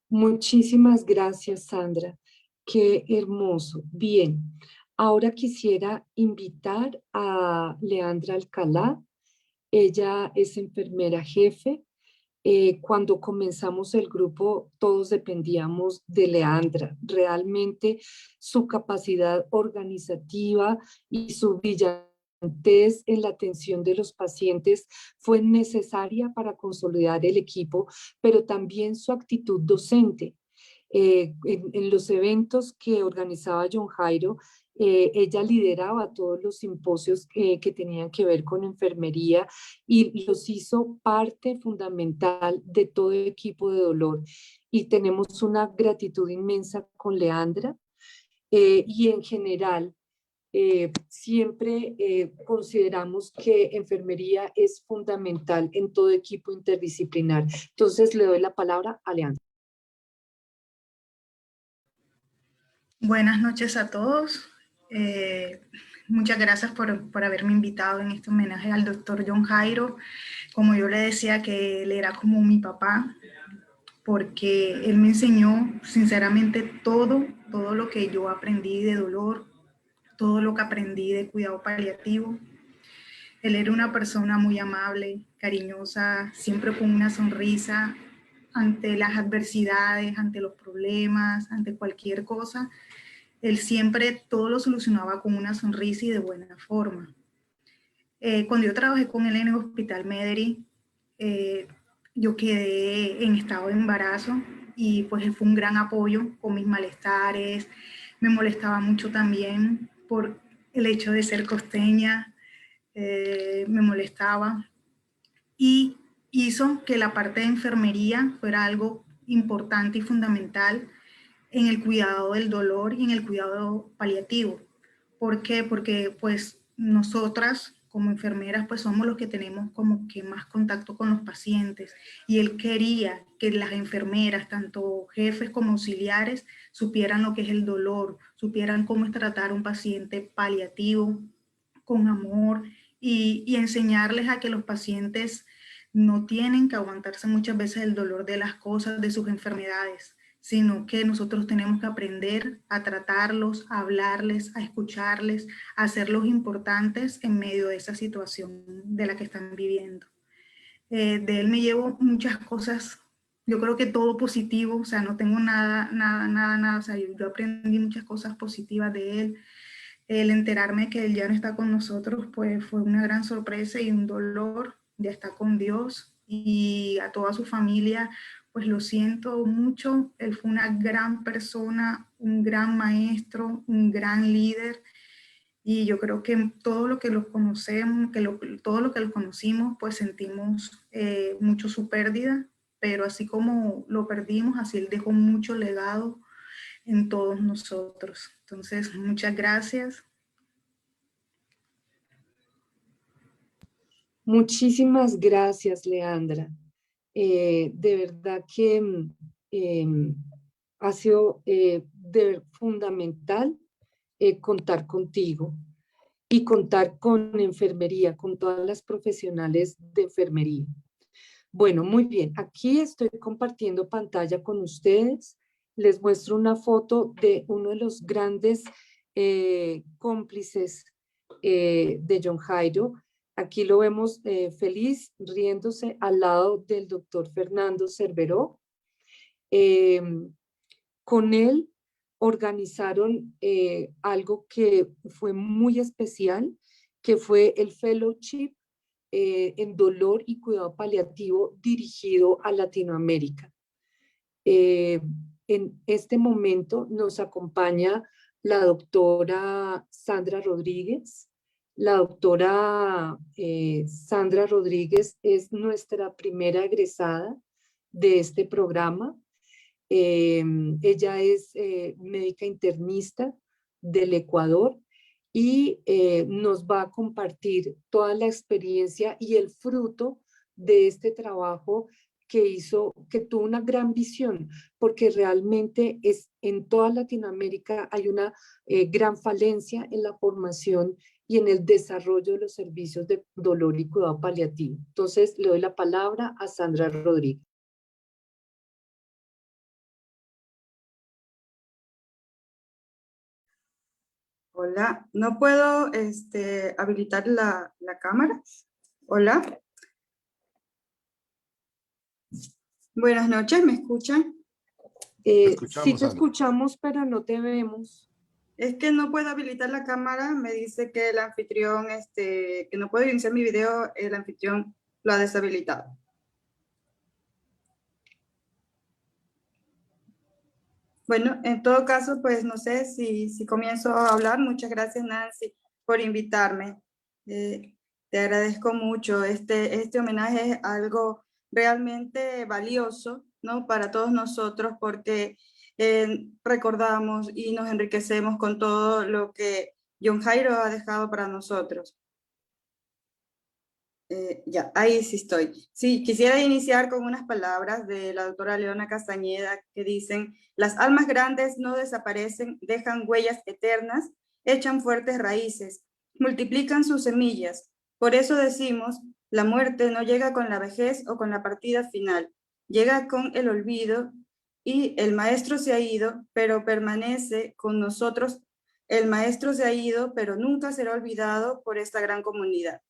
Muchísimas gracias, Sandra. Qué hermoso. Bien, ahora quisiera invitar a Leandra Alcalá. Ella es enfermera jefe. Cuando comenzamos el grupo, todos dependíamos de Leandra. Realmente su capacidad organizativa y su brillantez en la atención de los pacientes fue necesaria para consolidar el equipo, pero también su actitud docente. En los eventos que organizaba John Jairo, ella lideraba todos los simposios que tenían que ver con enfermería y los hizo parte fundamental de todo el equipo de dolor. Y tenemos una gratitud inmensa con Leandra y en general siempre consideramos que enfermería es fundamental en todo equipo interdisciplinar. Entonces le doy la palabra a Leandra. Buenas noches a todos. Muchas gracias por haberme invitado en este homenaje al doctor John Jairo. Como yo le decía, que él era como mi papá, porque él me enseñó sinceramente todo lo que yo aprendí de dolor, todo lo que aprendí de cuidado paliativo. Él era una persona muy amable, cariñosa, siempre con una sonrisa ante las adversidades, ante los problemas, ante cualquier cosa. Él siempre todo lo solucionaba con una sonrisa y de buena forma. Cuando yo trabajé con él en el Hospital Mederi, yo quedé en estado de embarazo y pues él fue un gran apoyo con mis malestares. Me molestaba mucho también por el hecho de ser costeña, me molestaba y hizo que la parte de enfermería fuera algo importante y fundamental en el cuidado del dolor y en el cuidado paliativo. ¿Por qué? Porque pues nosotras como enfermeras pues somos los que tenemos como que más contacto con los pacientes y él quería que las enfermeras, tanto jefes como auxiliares, supieran lo que es el dolor, supieran cómo es tratar a un paciente paliativo con amor y enseñarles a que los pacientes no tienen que aguantarse muchas veces el dolor de las cosas, de sus enfermedades, sino que nosotros tenemos que aprender a tratarlos, a hablarles, a escucharles, a hacerlos importantes en medio de esa situación de la que están viviendo. De él me llevo muchas cosas, yo creo que todo positivo, o sea, no tengo nada, o sea, yo aprendí muchas cosas positivas de él. El enterarme que él ya no está con nosotros, pues fue una gran sorpresa y un dolor, ya está con Dios, y a toda su familia, pues lo siento mucho. Él fue una gran persona, un gran maestro, un gran líder. Y yo creo que todo lo que lo conocemos, todo lo que lo conocimos, pues sentimos mucho su pérdida, pero así como lo perdimos, así él dejó mucho legado en todos nosotros. Entonces, muchas gracias. Muchísimas gracias, Leandra. De verdad que ha sido fundamental contar contigo y contar con enfermería, con todas las profesionales de enfermería. Bueno, muy bien. Aquí estoy compartiendo pantalla con ustedes. Les muestro una foto de uno de los grandes cómplices de John Jairo. Aquí lo vemos feliz, riéndose al lado del doctor Fernando Cerveró. Con él organizaron algo que fue muy especial, que fue el fellowship en dolor y cuidado paliativo dirigido a Latinoamérica. En este momento nos acompaña la doctora Sandra Rodríguez. La doctora Sandra Rodríguez es nuestra primera egresada de este programa. Ella es médica internista del Ecuador y nos va a compartir toda la experiencia y el fruto de este trabajo que tuvo una gran visión, porque realmente en toda Latinoamérica hay una gran falencia en la formación y en el desarrollo de los servicios de dolor y cuidado paliativo. Entonces, le doy la palabra a Sandra Rodríguez. Hola, no puedo habilitar la cámara. Hola. Buenas noches, ¿me escuchan? Sí te escuchamos, pero no te vemos. Es que no puedo habilitar la cámara, me dice que el anfitrión, que no puedo iniciar mi video, el anfitrión lo ha deshabilitado. Bueno, en todo caso, pues no sé si comienzo a hablar. Muchas gracias, Nancy, por invitarme. Te agradezco mucho. Este homenaje es algo realmente valioso, ¿no? Para todos nosotros, porque recordamos y nos enriquecemos con todo lo que John Jairo ha dejado para nosotros. Ya, ahí sí estoy. Sí, quisiera iniciar con unas palabras de la doctora Leona Castañeda que dicen: las almas grandes no desaparecen, dejan huellas eternas, echan fuertes raíces, multiplican sus semillas. Por eso decimos, la muerte no llega con la vejez o con la partida final, llega con el olvido, y el maestro se ha ido, pero permanece con nosotros. El maestro se ha ido, pero nunca será olvidado por esta gran comunidad.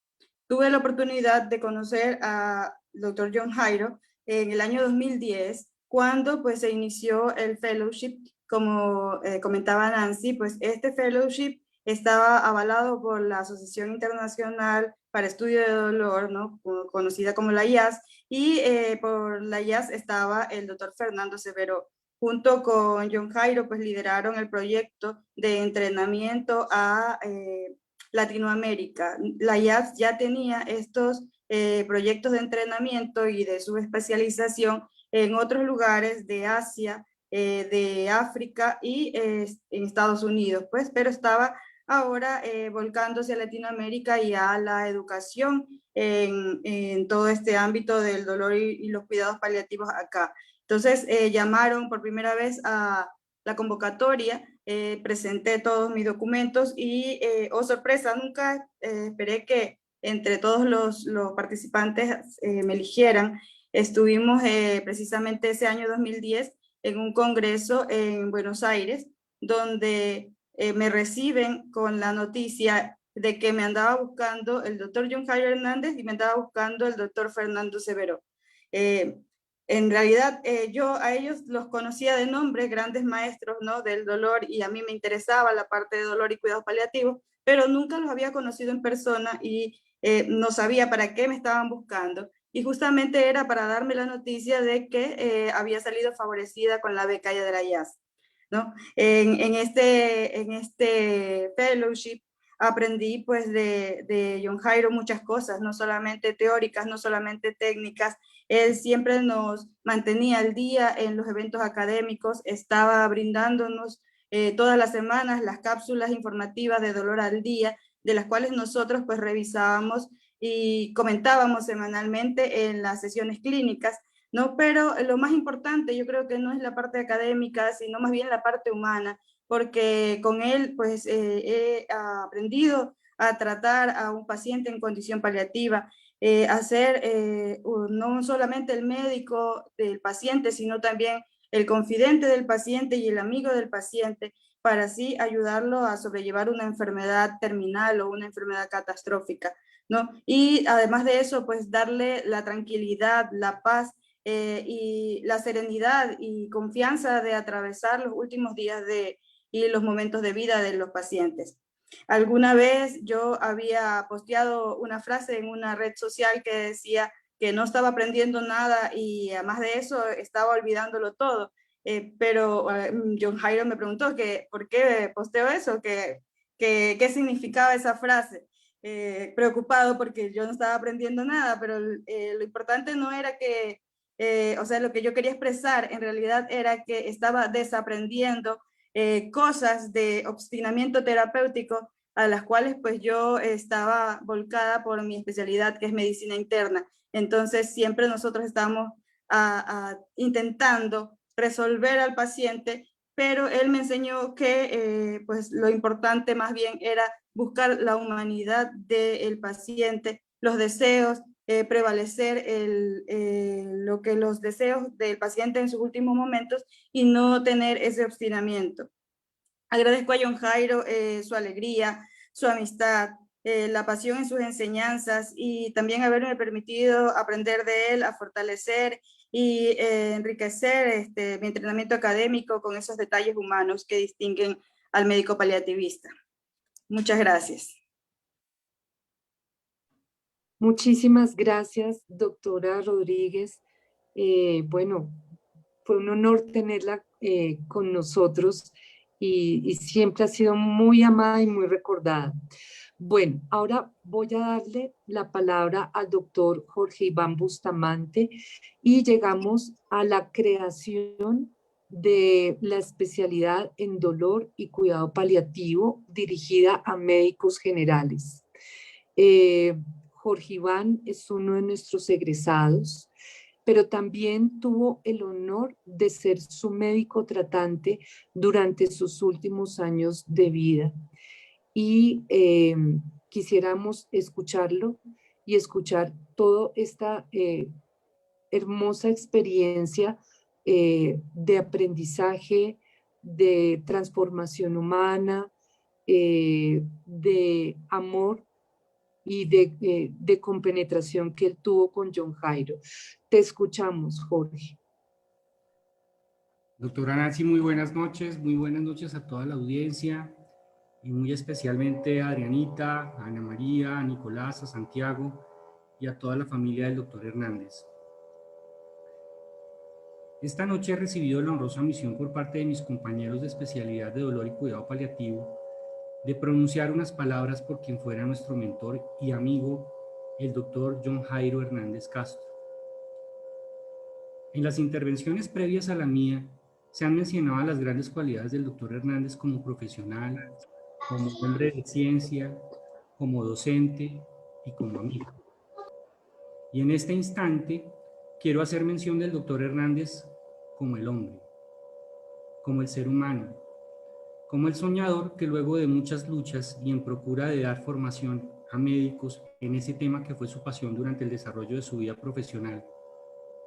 Tuve la oportunidad de conocer al doctor John Jairo en el año 2010, cuando pues se inició el fellowship. Como comentaba Nancy, pues este fellowship estaba avalado por la Asociación Internacional para Estudio de Dolor, ¿no? Conocida como la IAS, y por la IAS estaba el doctor Fernando Cerveró. Junto con John Jairo, pues lideraron el proyecto de entrenamiento a Latinoamérica. La IAS ya tenía estos proyectos de entrenamiento y de subespecialización en otros lugares de Asia, de África y en Estados Unidos, pues, pero estaba ahora volcándose a Latinoamérica y a la educación en todo este ámbito del dolor y los cuidados paliativos acá. Entonces llamaron por primera vez a la convocatoria, presenté todos mis documentos y, oh sorpresa, nunca esperé que entre todos los participantes me eligieran. Estuvimos precisamente ese año 2010 en un congreso en Buenos Aires, donde me reciben con la noticia de que me andaba buscando el doctor John Jairo Hernández y me andaba buscando el doctor Fernando Cerveró. En realidad, yo a ellos los conocía de nombre, grandes maestros, ¿no? Del dolor, y a mí me interesaba la parte de dolor y cuidados paliativos, pero nunca los había conocido en persona y no sabía para qué me estaban buscando. y justamente era para darme la noticia de que había salido favorecida con la beca de la IAS, ¿no? En este fellowship aprendí pues de John Jairo muchas cosas, no solamente teóricas, no solamente técnicas. Él siempre nos mantenía al día en los eventos académicos, estaba brindándonos todas las semanas las cápsulas informativas de Dolor al Día, de las cuales nosotros pues revisábamos y comentábamos semanalmente en las sesiones clínicas, ¿no? Pero lo más importante yo creo que no es la parte académica, sino más bien la parte humana, porque con él pues he aprendido a tratar a un paciente en condición paliativa, a ser no solamente el médico del paciente, sino también el confidente del paciente y el amigo del paciente, para así ayudarlo a sobrellevar una enfermedad terminal o una enfermedad catastrófica, ¿no? Y además de eso, pues darle la tranquilidad, la paz y la serenidad y confianza de atravesar los últimos días y los momentos de vida de los pacientes. Alguna vez yo había posteado una frase en una red social que decía que no estaba aprendiendo nada y además de eso estaba olvidándolo todo. Pero John Jairo me preguntó que por qué posteo eso, qué significaba esa frase. Preocupado porque yo no estaba aprendiendo nada, pero lo importante no era que, o sea, lo que yo quería expresar en realidad era que estaba desaprendiendo cosas de obstinamiento terapéutico a las cuales pues yo estaba volcada por mi especialidad, que es medicina interna. Entonces siempre nosotros estamos intentando resolver al paciente, pero él me enseñó que pues lo importante más bien era buscar la humanidad del paciente, los deseos, prevalecer lo que los deseos del paciente en sus últimos momentos y no tener ese obstinamiento. Agradezco a John Jairo su alegría, su amistad, la pasión en sus enseñanzas y también haberme permitido aprender de él, a fortalecer y enriquecer mi entrenamiento académico con esos detalles humanos que distinguen al médico paliativista. Muchas gracias. Muchísimas gracias, doctora Rodríguez. Bueno, fue un honor tenerla con nosotros y siempre ha sido muy amada y muy recordada. Bueno, ahora voy a darle la palabra al doctor Jorge Iván Bustamante y llegamos a la creación de la especialidad en dolor y cuidado paliativo dirigida a médicos generales. Jorge Iván es uno de nuestros egresados, pero también tuvo el honor de ser su médico tratante durante sus últimos años de vida. Y quisiéramos escucharlo y escuchar toda esta hermosa experiencia de aprendizaje, de transformación humana, de amor y de compenetración que él tuvo con John Jairo. Te escuchamos, Jorge. Doctora Nancy, muy buenas noches a toda la audiencia y muy especialmente a Adrianita, a Ana María, a Nicolás, a Santiago y a toda la familia del doctor Hernández. Esta noche he recibido la honrosa misión por parte de mis compañeros de especialidad de dolor y cuidado paliativo de pronunciar unas palabras por quien fuera nuestro mentor y amigo, el doctor John Jairo Hernández Castro. En las intervenciones previas a la mía, se han mencionado las grandes cualidades del doctor Hernández como profesional, como hombre de ciencia, como docente y como amigo. Y en este instante, quiero hacer mención del doctor Hernández como el hombre, como el ser humano, como el soñador que luego de muchas luchas y en procura de dar formación a médicos en ese tema que fue su pasión durante el desarrollo de su vida profesional,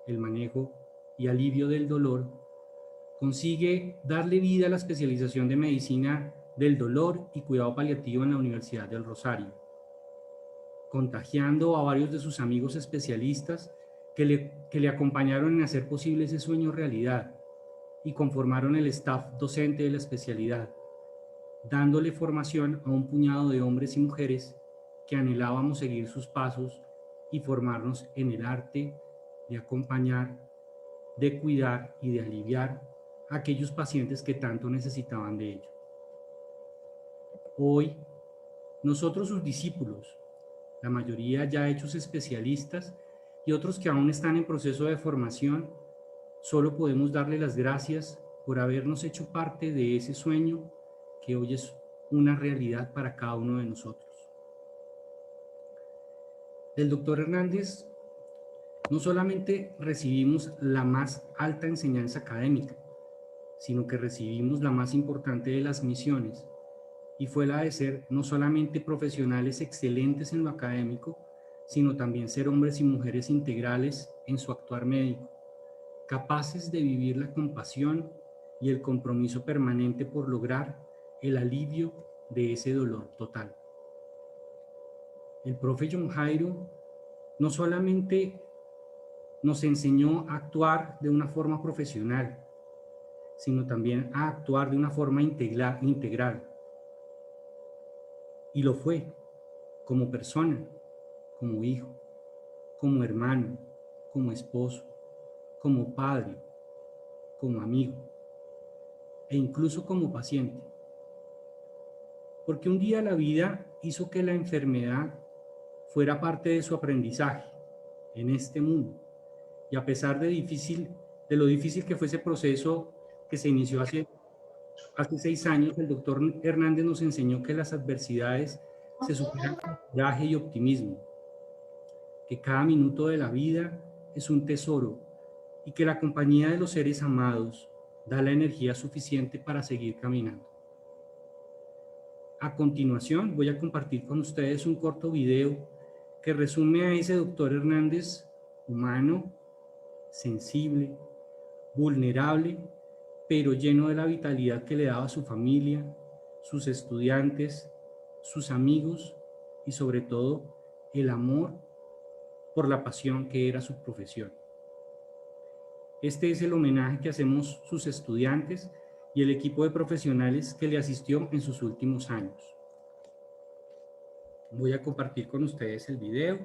el manejo y alivio del dolor, consigue darle vida a la especialización de medicina del dolor y cuidado paliativo en la Universidad del Rosario, contagiando a varios de sus amigos especialistas que le acompañaron en hacer posible ese sueño realidad y conformaron el staff docente de la especialidad, dándole formación a un puñado de hombres y mujeres que anhelábamos seguir sus pasos y formarnos en el arte de acompañar, de cuidar y de aliviar a aquellos pacientes que tanto necesitaban de ello. Hoy, nosotros sus discípulos, la mayoría ya hechos especialistas y otros que aún están en proceso de formación, solo podemos darle las gracias por habernos hecho parte de ese sueño que hoy es una realidad para cada uno de nosotros. Del doctor Hernández no solamente recibimos la más alta enseñanza académica, sino que recibimos la más importante de las misiones, y fue la de ser no solamente profesionales excelentes en lo académico, sino también ser hombres y mujeres integrales en su actuar médico, capaces de vivir la compasión y el compromiso permanente por lograr el alivio de ese dolor total. El profe John Jairo no solamente nos enseñó a actuar de una forma profesional, sino también a actuar de una forma integral. Y lo fue, como persona, como hijo, como hermano, como esposo, como padre, como amigo, e incluso como paciente. Porque un día la vida hizo que la enfermedad fuera parte de su aprendizaje en este mundo. Y a pesar de lo difícil que fue ese proceso que se inició hace 6 años, el doctor Hernández nos enseñó que las adversidades se superan con coraje y optimismo, que cada minuto de la vida es un tesoro y que la compañía de los seres amados da la energía suficiente para seguir caminando. A continuación voy a compartir con ustedes un corto video que resume a ese doctor Hernández humano, sensible, vulnerable, pero lleno de la vitalidad que le daba su familia, sus estudiantes, sus amigos y sobre todo el amor por la pasión que era su profesión. Este es el homenaje que hacemos sus estudiantes y el equipo de profesionales que le asistió en sus últimos años. Voy a compartir con ustedes el video.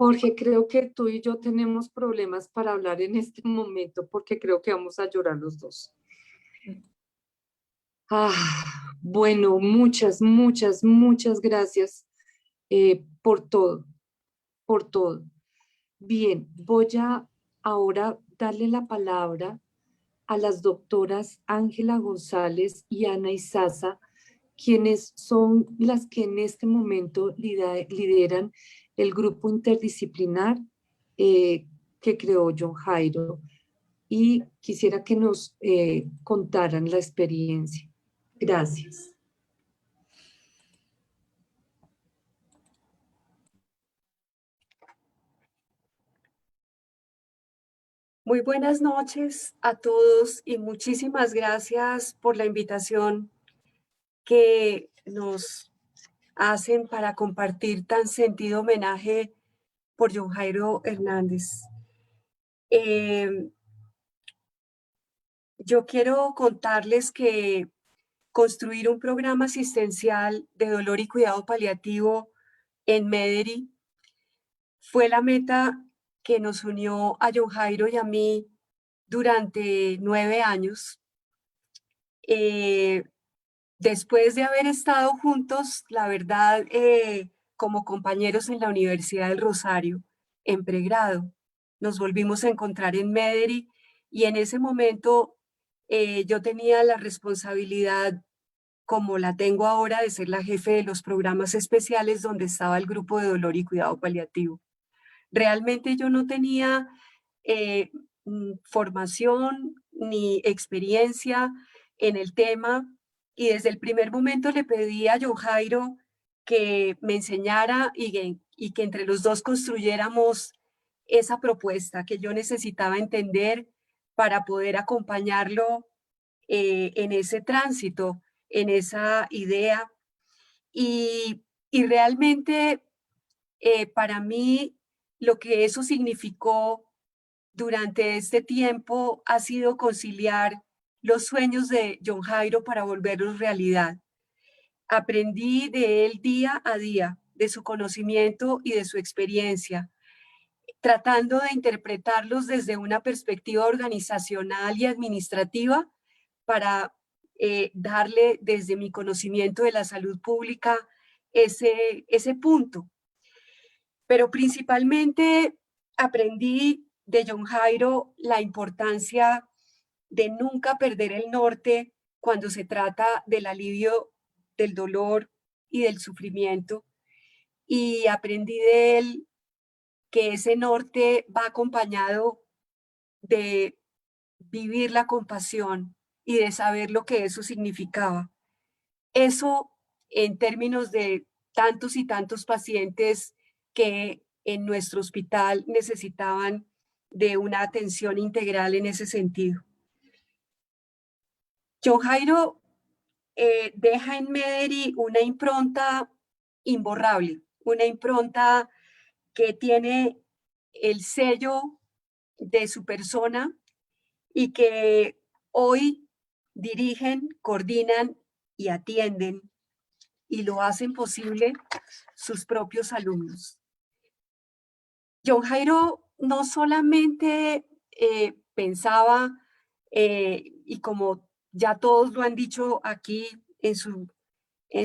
Jorge, creo que tú y yo tenemos problemas para hablar en este momento porque creo que vamos a llorar los dos. Bueno, muchas gracias por todo, por todo. Bien, voy a ahora darle la palabra a las doctoras Ángela González y Ana Izaza, quienes son las que en este momento lideran el grupo interdisciplinar que creó John Jairo. Y quisiera que nos contaran la experiencia. Gracias. Muy buenas noches a todos y muchísimas gracias por la invitación que nos hacen para compartir tan sentido homenaje por John Jairo Hernández. Yo quiero contarles que construir un programa asistencial de dolor y cuidado paliativo en Medellín fue la meta que nos unió a John Jairo y a mí durante 9 años. Después de haber estado juntos, la verdad, como compañeros en la Universidad del Rosario, en pregrado, nos volvimos a encontrar en Medellín y en ese momento yo tenía la responsabilidad, como la tengo ahora, de ser la jefe de los programas especiales donde estaba el grupo de dolor y cuidado paliativo. Realmente yo no tenía formación ni experiencia en el tema y desde el primer momento le pedí a John Jairo que me enseñara y que entre los dos construyéramos esa propuesta que yo necesitaba entender para poder acompañarlo en ese tránsito, en esa idea. Y realmente para mí lo que eso significó durante este tiempo ha sido conciliar los sueños de John Jairo para volverlos realidad. Aprendí de él día a día, de su conocimiento y de su experiencia, tratando de interpretarlos desde una perspectiva organizacional y administrativa para darle desde mi conocimiento de la salud pública ese punto. Pero principalmente aprendí de John Jairo la importancia de nunca perder el norte cuando se trata del alivio del dolor y del sufrimiento. Y aprendí de él que ese norte va acompañado de vivir la compasión y de saber lo que eso significaba. Eso en términos de tantos y tantos pacientes que en nuestro hospital necesitaban de una atención integral en ese sentido. John Jairo deja en Medellín una impronta imborrable, una impronta que tiene el sello de su persona y que hoy dirigen, coordinan y atienden y lo hacen posible sus propios alumnos. John Jairo no solamente pensaba, y como ya todos lo han dicho aquí, en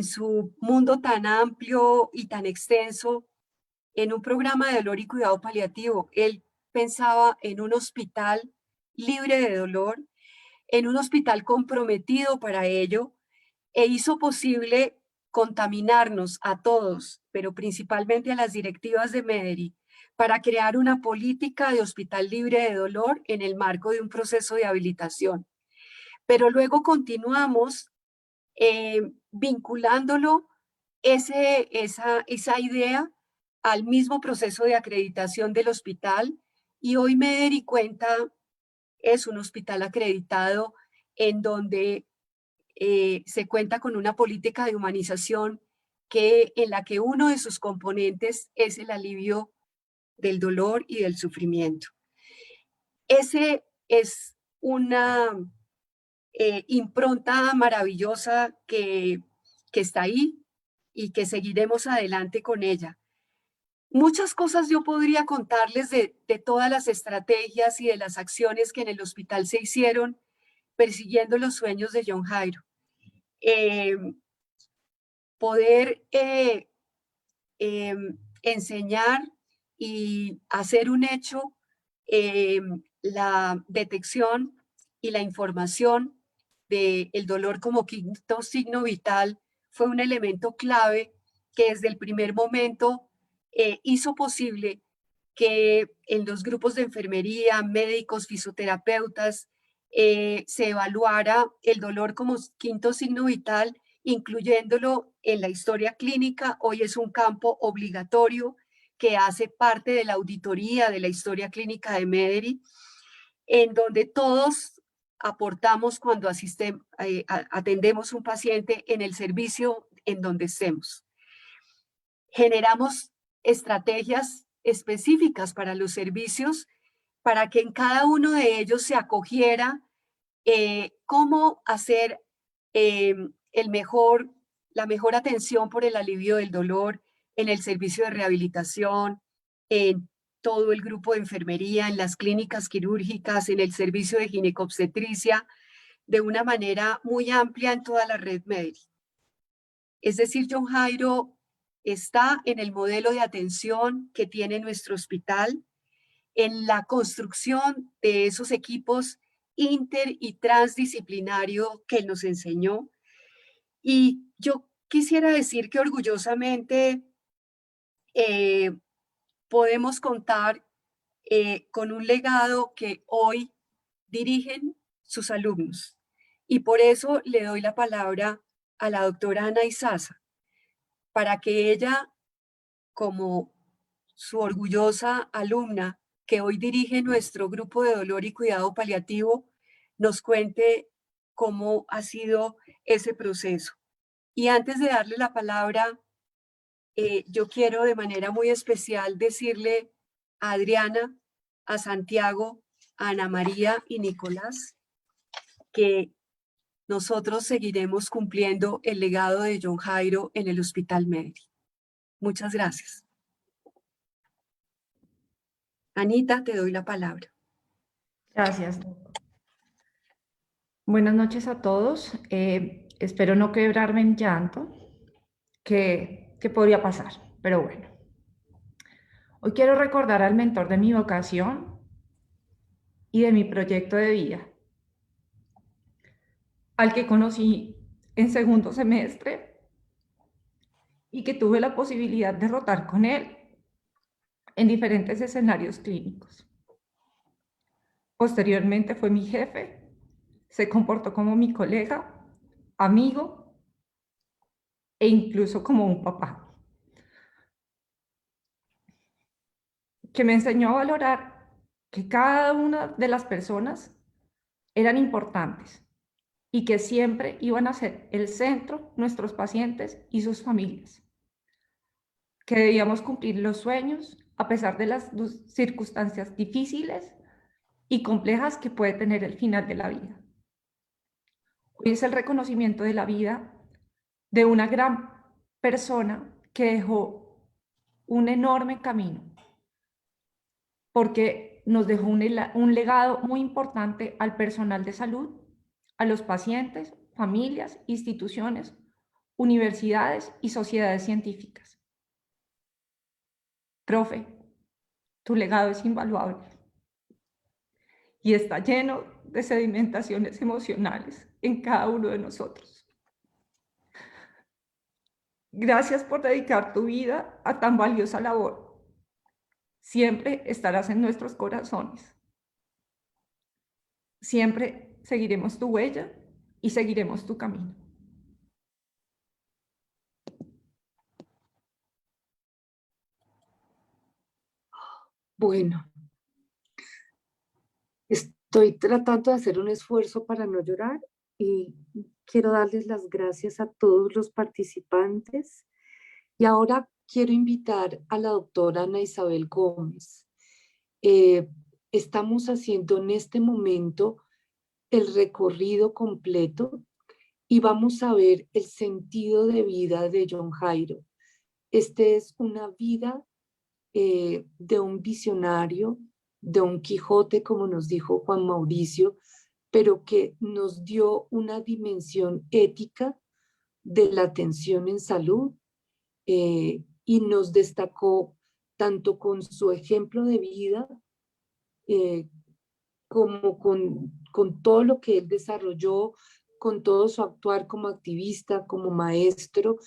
su mundo tan amplio y tan extenso, en un programa de dolor y cuidado paliativo. Él pensaba en un hospital libre de dolor, en un hospital comprometido para ello, e hizo posible contaminarnos a todos, pero principalmente a las directivas de Medellín, para crear una política de hospital libre de dolor en el marco de un proceso de habilitación. Pero luego continuamos vinculándolo esa idea al mismo proceso de acreditación del hospital, y hoy Medellín es un hospital acreditado en donde se cuenta con una política de humanización en la que uno de sus componentes es el alivio del dolor y del sufrimiento. Ese es una impronta maravillosa que está ahí y que seguiremos adelante con ella. Muchas cosas yo podría contarles de todas las estrategias y de las acciones que en el hospital se hicieron persiguiendo los sueños de John Jairo. Poder enseñar y hacer un hecho la detección y la información del dolor como quinto signo vital fue un elemento clave que desde el primer momento hizo posible que en los grupos de enfermería, médicos, fisioterapeutas, se evaluara el dolor como quinto signo vital, incluyéndolo en la historia clínica. Hoy es un campo obligatorio que hace parte de la auditoría de la historia clínica de Mederi, en donde todos aportamos cuando atendemos un paciente en el servicio en donde estemos. Generamos estrategias específicas para los servicios para que en cada uno de ellos se acogiera cómo hacer la mejor atención por el alivio del dolor en el servicio de rehabilitación, en todo el grupo de enfermería, en las clínicas quirúrgicas, en el servicio de ginecobstetricia, de una manera muy amplia en toda la red Mederi. Es decir, John Jairo está en el modelo de atención que tiene nuestro hospital, en la construcción de esos equipos inter y transdisciplinario que él nos enseñó. Y yo quisiera decir que orgullosamente podemos contar con un legado que hoy dirigen sus alumnos. Y por eso le doy la palabra a la doctora Ana Izaza, para que ella, como su orgullosa alumna que hoy dirige nuestro grupo de dolor y cuidado paliativo, nos cuente cómo ha sido ese proceso. Y antes de darle la palabra, yo quiero de manera muy especial decirle a Adriana, a Santiago, a Ana María y Nicolás que nosotros seguiremos cumpliendo el legado de John Jairo en el Hospital Mederi. Muchas gracias. Anita, te doy la palabra. Gracias. Buenas noches a todos. Espero no quebrarme en llanto, que podría pasar, pero bueno. Hoy quiero recordar al mentor de mi vocación y de mi proyecto de vida, al que conocí en segundo semestre y que tuve la posibilidad de rotar con él en diferentes escenarios clínicos. Posteriormente fue mi jefe, se comportó como mi colega, amigo e incluso como un papá, que me enseñó a valorar que cada una de las personas eran importantes y que siempre iban a ser el centro nuestros pacientes y sus familias, que debíamos cumplir los sueños a pesar de las circunstancias difíciles y complejas que puede tener el final de la vida. Hoy es el reconocimiento de la vida de una gran persona que dejó un enorme camino, porque nos dejó un legado muy importante al personal de salud, a los pacientes, familias, instituciones, universidades y sociedades científicas. Profe, tu legado es invaluable y está lleno de sedimentaciones emocionales en cada uno de nosotros. Gracias por dedicar tu vida a tan valiosa labor. Siempre estarás en nuestros corazones. Siempre seguiremos tu huella y seguiremos tu camino. Bueno, estoy tratando de hacer un esfuerzo para no llorar y quiero darles las gracias a todos los participantes. Y ahora quiero invitar a la doctora Ana Isabel Gómez. Estamos haciendo en este momento el recorrido completo y vamos a ver el sentido de vida de John Jairo. Este es una vida de un visionario, de un Quijote, como nos dijo Juan Mauricio, pero que nos dio una dimensión ética de la atención en salud, y nos destacó tanto con su ejemplo de vida como con todo lo que él desarrolló, con todo su actuar como activista, como maestro,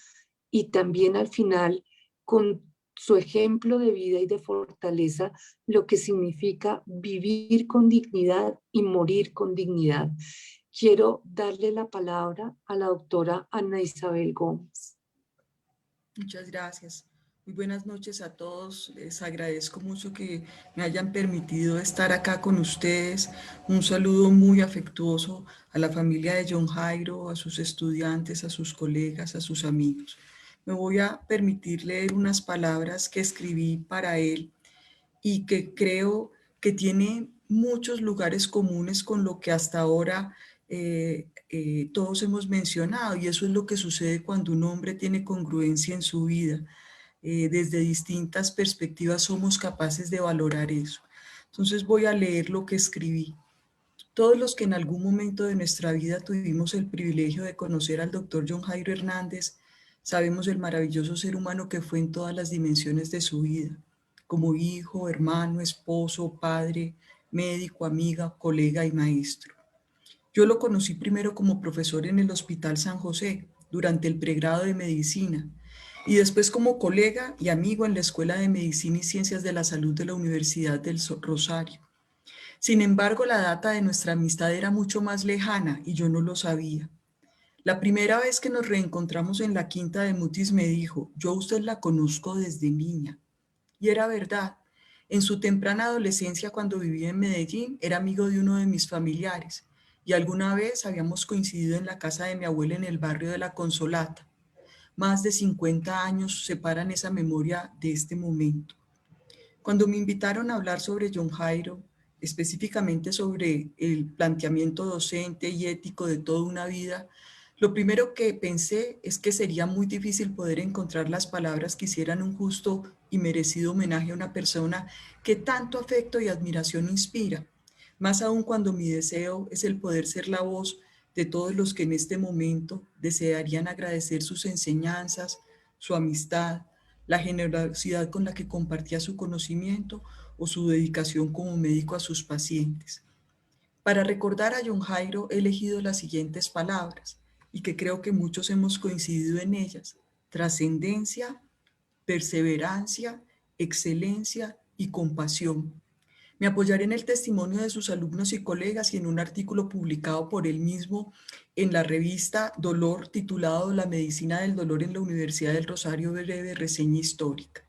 y también al final con su ejemplo de vida y de fortaleza, lo que significa vivir con dignidad y morir con dignidad. Quiero darle la palabra a la doctora Ana Isabel Gómez. Muchas gracias. Muy buenas noches a todos. Les agradezco mucho que me hayan permitido estar acá con ustedes. Un saludo muy afectuoso a la familia de John Jairo, a sus estudiantes, a sus colegas, a sus amigos. Me voy a permitir leer unas palabras que escribí para él y que creo que tiene muchos lugares comunes con lo que hasta ahora todos hemos mencionado, y eso es lo que sucede cuando un hombre tiene congruencia en su vida. Desde distintas perspectivas somos capaces de valorar eso. Entonces voy a leer lo que escribí. Todos los que en algún momento de nuestra vida tuvimos el privilegio de conocer al doctor John Jairo Hernández, sabemos el maravilloso ser humano que fue en todas las dimensiones de su vida, como hijo, hermano, esposo, padre, médico, amiga, colega y maestro. Yo lo conocí primero como profesor en el Hospital San José, durante el pregrado de medicina, y después como colega y amigo en la Escuela de Medicina y Ciencias de la Salud de la Universidad del Rosario. Sin embargo, la data de nuestra amistad era mucho más lejana y yo no lo sabía. La primera vez que nos reencontramos en la Quinta de Mutis me dijo: yo a usted la conozco desde niña. Y era verdad. En su temprana adolescencia, cuando vivía en Medellín, era amigo de uno de mis familiares y alguna vez habíamos coincidido en la casa de mi abuela en el barrio de La Consolata. Más de 50 años separan esa memoria de este momento. Cuando me invitaron a hablar sobre John Jairo, específicamente sobre el planteamiento docente y ético de toda una vida, lo primero que pensé es que sería muy difícil poder encontrar las palabras que hicieran un justo y merecido homenaje a una persona que tanto afecto y admiración inspira, más aún cuando mi deseo es el poder ser la voz de todos los que en este momento desearían agradecer sus enseñanzas, su amistad, la generosidad con la que compartía su conocimiento o su dedicación como médico a sus pacientes. Para recordar a John Jairo he elegido las siguientes palabras, y que creo que muchos hemos coincidido en ellas: trascendencia, perseverancia, excelencia y compasión. Me apoyaré en el testimonio de sus alumnos y colegas y en un artículo publicado por él mismo en la revista Dolor, titulado La medicina del dolor en la Universidad del Rosario, breve reseña histórica.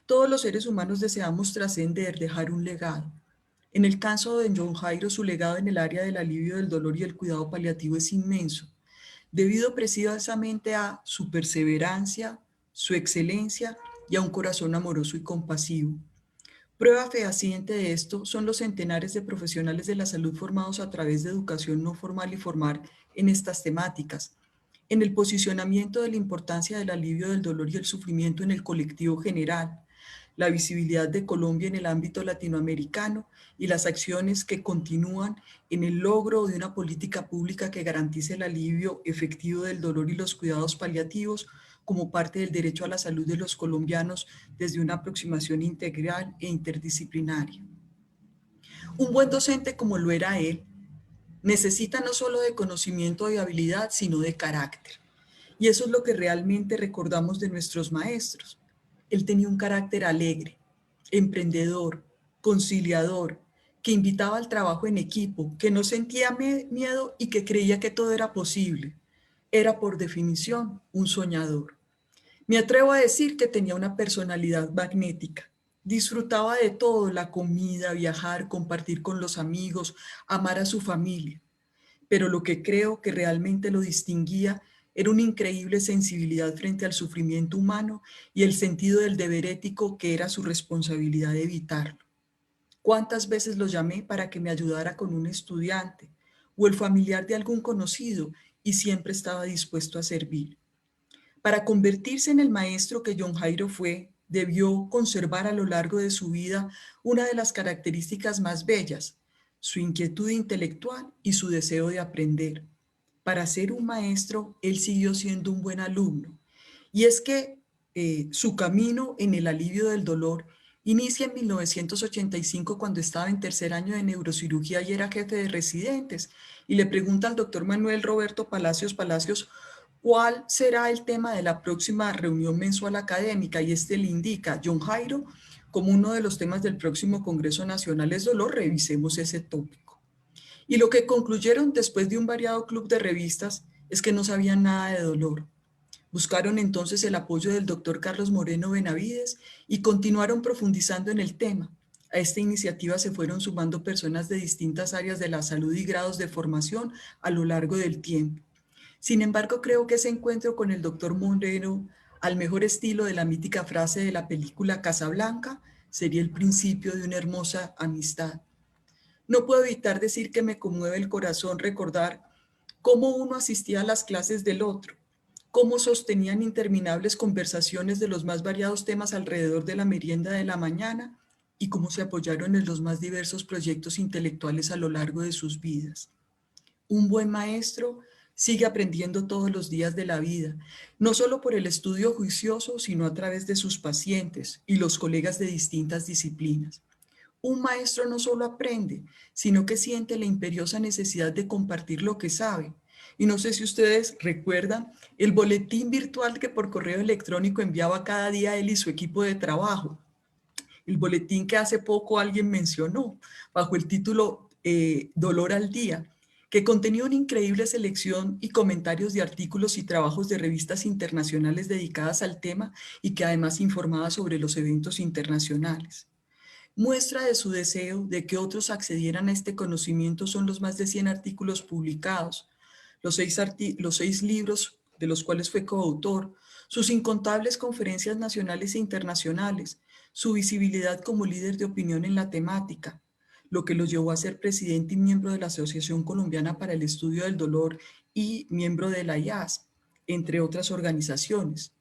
Todos los seres humanos deseamos trascender, dejar un legado. En el caso de John Jairo, su legado en el área del alivio del dolor y el cuidado paliativo es inmenso, debido precisamente a su perseverancia, su excelencia y a un corazón amoroso y compasivo. Prueba fehaciente de esto son los centenares de profesionales de la salud formados a través de educación no formal y formal en estas temáticas, en el posicionamiento de la importancia del alivio del dolor y el sufrimiento en el colectivo general, la visibilidad de Colombia en el ámbito latinoamericano y las acciones que continúan en el logro de una política pública que garantice el alivio efectivo del dolor y los cuidados paliativos como parte del derecho a la salud de los colombianos desde una aproximación integral e interdisciplinaria. Un buen docente, como lo era él, necesita no solo de conocimiento y habilidad, sino de carácter. Y eso es lo que realmente recordamos de nuestros maestros. Él tenía un carácter alegre, emprendedor, conciliador, que invitaba al trabajo en equipo, que no sentía miedo y que creía que todo era posible. Era, por definición, un soñador. Me atrevo a decir que tenía una personalidad magnética. Disfrutaba de todo: la comida, viajar, compartir con los amigos, amar a su familia. Pero lo que creo que realmente lo distinguía era una increíble sensibilidad frente al sufrimiento humano y el sentido del deber ético que era su responsabilidad de evitarlo. ¿Cuántas veces lo llamé para que me ayudara con un estudiante o el familiar de algún conocido? Y siempre estaba dispuesto a servir. Para convertirse en el maestro que John Jairo fue, debió conservar a lo largo de su vida una de las características más bellas, su inquietud intelectual y su deseo de aprender. Para ser un maestro, él siguió siendo un buen alumno. Y es que su camino en el alivio del dolor inicia en 1985 cuando estaba en tercer año de neurocirugía y era jefe de residentes. Y le pregunta al doctor Manuel Roberto Palacios cuál será el tema de la próxima reunión mensual académica, y este le indica: John Jairo, como uno de los temas del próximo Congreso Nacional es dolor, revisemos ese tópico. Y lo que concluyeron después de un variado club de revistas es que no sabían nada de dolor. Buscaron entonces el apoyo del doctor Carlos Moreno Benavides y continuaron profundizando en el tema. A esta iniciativa se fueron sumando personas de distintas áreas de la salud y grados de formación a lo largo del tiempo. Sin embargo, creo que ese encuentro con el doctor Moreno, al mejor estilo de la mítica frase de la película Casablanca, sería el principio de una hermosa amistad. No puedo evitar decir que me conmueve el corazón recordar cómo uno asistía a las clases del otro, cómo sostenían interminables conversaciones de los más variados temas alrededor de la merienda de la mañana y cómo se apoyaron en los más diversos proyectos intelectuales a lo largo de sus vidas. Un buen maestro sigue aprendiendo todos los días de la vida, no solo por el estudio juicioso, sino a través de sus pacientes y los colegas de distintas disciplinas. Un maestro no solo aprende, sino que siente la imperiosa necesidad de compartir lo que sabe. Y no sé si ustedes recuerdan el boletín virtual que por correo electrónico enviaba cada día él y su equipo de trabajo. El boletín que hace poco alguien mencionó bajo el título Dolor al Día, que contenía una increíble selección y comentarios de artículos y trabajos de revistas internacionales dedicadas al tema y que además informaba sobre los eventos internacionales. Muestra de su deseo de que otros accedieran a este conocimiento son los más de 100 artículos publicados, los 6 libros de los cuales fue coautor, sus incontables conferencias nacionales e internacionales, su visibilidad como líder de opinión en la temática, lo que lo llevó a ser presidente y miembro de la Asociación Colombiana para el Estudio del Dolor y miembro de la IAS, entre otras organizaciones.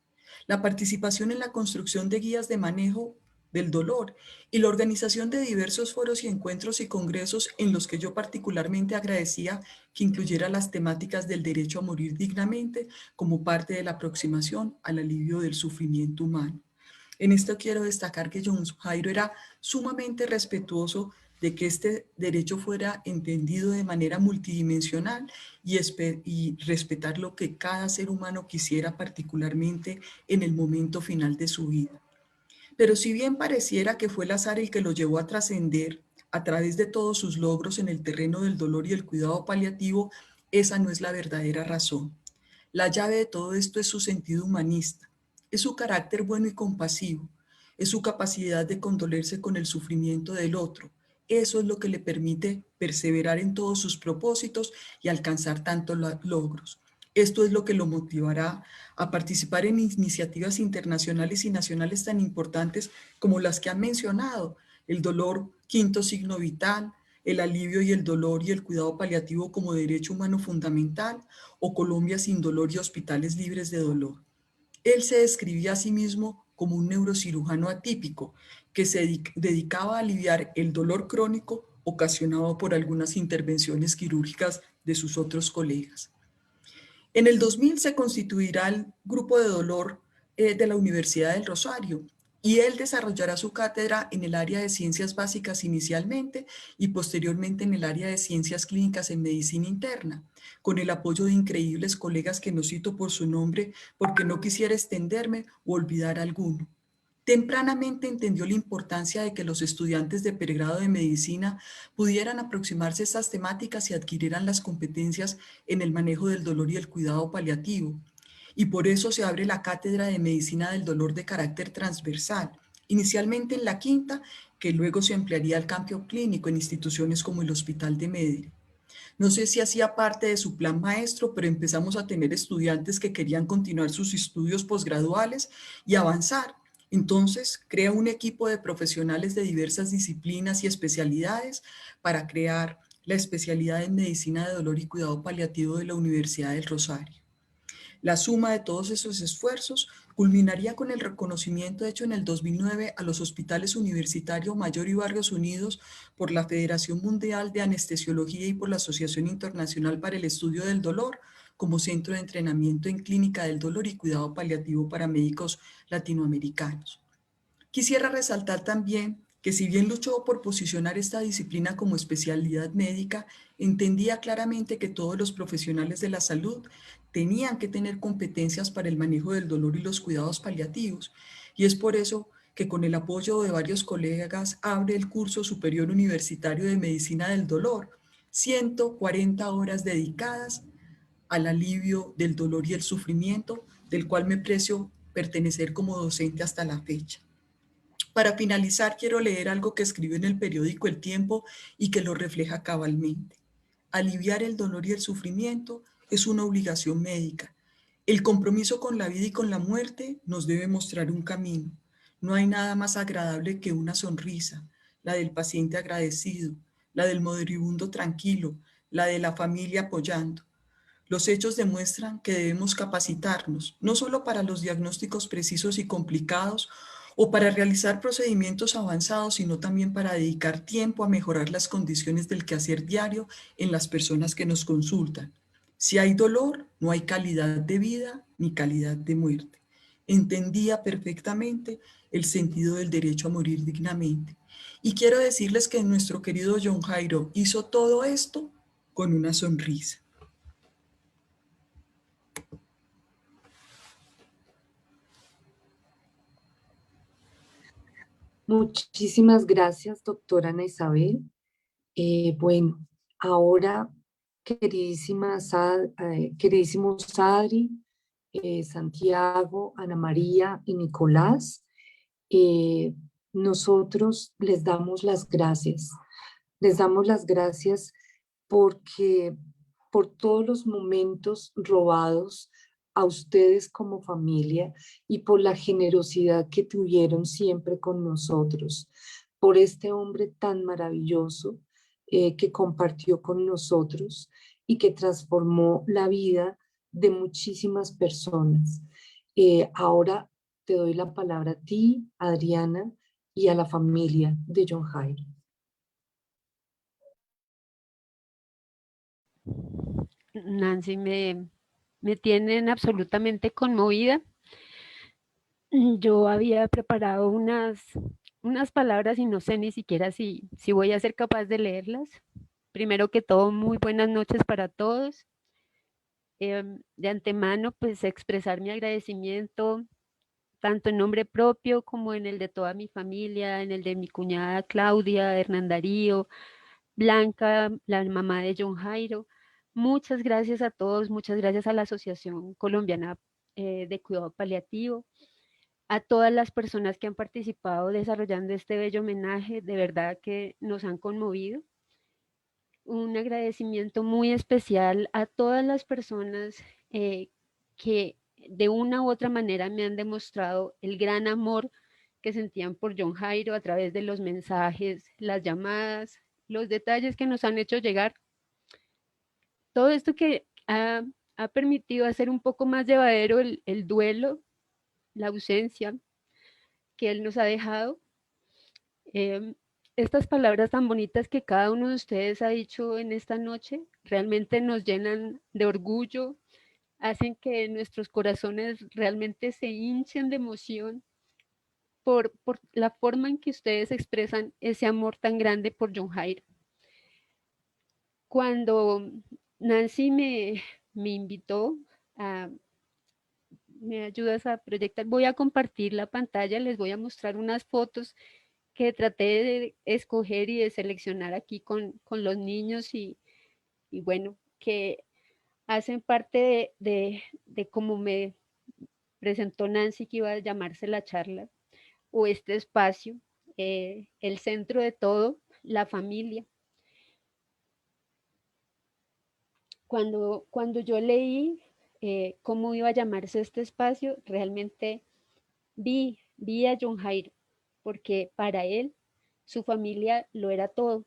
La participación en la construcción de guías de manejo del dolor y la organización de diversos foros y encuentros y congresos en los que yo particularmente agradecía que incluyera las temáticas del derecho a morir dignamente como parte de la aproximación al alivio del sufrimiento humano. En esto quiero destacar que John Jairo era sumamente respetuoso de que este derecho fuera entendido de manera multidimensional y respetar lo que cada ser humano quisiera particularmente en el momento final de su vida. Pero si bien pareciera que fue el azar el que lo llevó a trascender a través de todos sus logros en el terreno del dolor y el cuidado paliativo, esa no es la verdadera razón. La llave de todo esto es su sentido humanista, es su carácter bueno y compasivo, es su capacidad de condolerse con el sufrimiento del otro. Eso es lo que le permite perseverar en todos sus propósitos y alcanzar tantos logros. Esto es lo que lo motivará a participar en iniciativas internacionales y nacionales tan importantes como las que han mencionado: el dolor, quinto signo vital, el alivio y el dolor y el cuidado paliativo como derecho humano fundamental, o Colombia sin dolor y hospitales libres de dolor. Él se describía a sí mismo como un neurocirujano atípico que se dedicaba a aliviar el dolor crónico ocasionado por algunas intervenciones quirúrgicas de sus otros colegas. En el 2000 se constituirá el grupo de dolor de la Universidad del Rosario y él desarrollará su cátedra en el área de ciencias básicas inicialmente y posteriormente en el área de ciencias clínicas en medicina interna, con el apoyo de increíbles colegas que no cito por su nombre porque no quisiera extenderme o olvidar alguno. Tempranamente entendió la importancia de que los estudiantes de pregrado de medicina pudieran aproximarse a estas temáticas y adquirieran las competencias en el manejo del dolor y el cuidado paliativo. Y por eso se abre la Cátedra de Medicina del Dolor de carácter transversal, inicialmente en la quinta, que luego se ampliaría al campo clínico en instituciones como el Hospital de Medellín. No sé si hacía parte de su plan maestro, pero empezamos a tener estudiantes que querían continuar sus estudios posgraduales y avanzar. Entonces, crea un equipo de profesionales de diversas disciplinas y especialidades para crear la especialidad en Medicina de Dolor y Cuidado Paliativo de la Universidad del Rosario. La suma de todos esos esfuerzos culminaría con el reconocimiento hecho en el 2009 a los hospitales Universitario Mayor y Barrios Unidos por la Federación Mundial de Anestesiología y por la Asociación Internacional para el Estudio del Dolor como centro de entrenamiento en clínica del dolor y cuidado paliativo para médicos latinoamericanos. Quisiera resaltar también que si bien luchó por posicionar esta disciplina como especialidad médica, entendía claramente que todos los profesionales de la salud tenían que tener competencias para el manejo del dolor y los cuidados paliativos. Y es por eso que con el apoyo de varios colegas abre el curso superior universitario de medicina del dolor, 140 horas dedicadas al alivio del dolor y el sufrimiento, del cual me precio pertenecer como docente hasta la fecha. Para finalizar, quiero leer algo que escribió en el periódico El Tiempo y que lo refleja cabalmente. Aliviar el dolor y el sufrimiento es una obligación médica. El compromiso con la vida y con la muerte nos debe mostrar un camino. No hay nada más agradable que una sonrisa, la del paciente agradecido, la del moribundo tranquilo, la de la familia apoyando. Los hechos demuestran que debemos capacitarnos, no solo para los diagnósticos precisos y complicados o para realizar procedimientos avanzados, sino también para dedicar tiempo a mejorar las condiciones del quehacer diario en las personas que nos consultan. Si hay dolor, no hay calidad de vida ni calidad de muerte. Entendía perfectamente el sentido del derecho a morir dignamente. Y quiero decirles que nuestro querido John Jairo hizo todo esto con una sonrisa. Muchísimas gracias, doctora Ana Isabel. Bueno, ahora, queridísimos Adri, Santiago, Ana María y Nicolás, eh, nosotros les damos las gracias. Les damos las gracias porque por todos los momentos robados a ustedes como familia y por la generosidad que tuvieron siempre con nosotros, por este hombre tan maravilloso que compartió con nosotros y que transformó la vida de muchísimas personas. Ahora te doy la palabra a ti, Adriana, y a la familia de John Jairo. Nancy, me tienen absolutamente conmovida. Yo había preparado unas palabras y no sé ni siquiera si voy a ser capaz de leerlas. Primero que todo, muy buenas noches para todos. De antemano, pues expresar mi agradecimiento tanto en nombre propio como en el de toda mi familia, en el de mi cuñada Claudia, Hernán Darío, Blanca, la mamá de John Jairo. Muchas gracias a todos, muchas gracias a la Asociación Colombiana de Cuidado Paliativo, a todas las personas que han participado desarrollando este bello homenaje, de verdad que nos han conmovido. Un agradecimiento muy especial a todas las personas que de una u otra manera me han demostrado el gran amor que sentían por John Jairo a través de los mensajes, las llamadas, los detalles que nos han hecho llegar. Todo esto que ha permitido hacer un poco más llevadero el duelo, la ausencia que él nos ha dejado. Estas palabras tan bonitas que cada uno de ustedes ha dicho en esta noche realmente nos llenan de orgullo, hacen que nuestros corazones realmente se hinchen de emoción por la forma en que ustedes expresan ese amor tan grande por John Jairo. Cuando Nancy me invitó a... ¿Me ayudas a proyectar? Voy a compartir la pantalla, les voy a mostrar unas fotos que traté de escoger y de seleccionar aquí con los niños y bueno, que hacen parte de cómo me presentó Nancy que iba a llamarse la charla o este espacio, el centro de todo, la familia. Cuando yo leí cómo iba a llamarse este espacio, realmente vi a John Jairo, porque para él su familia lo era todo,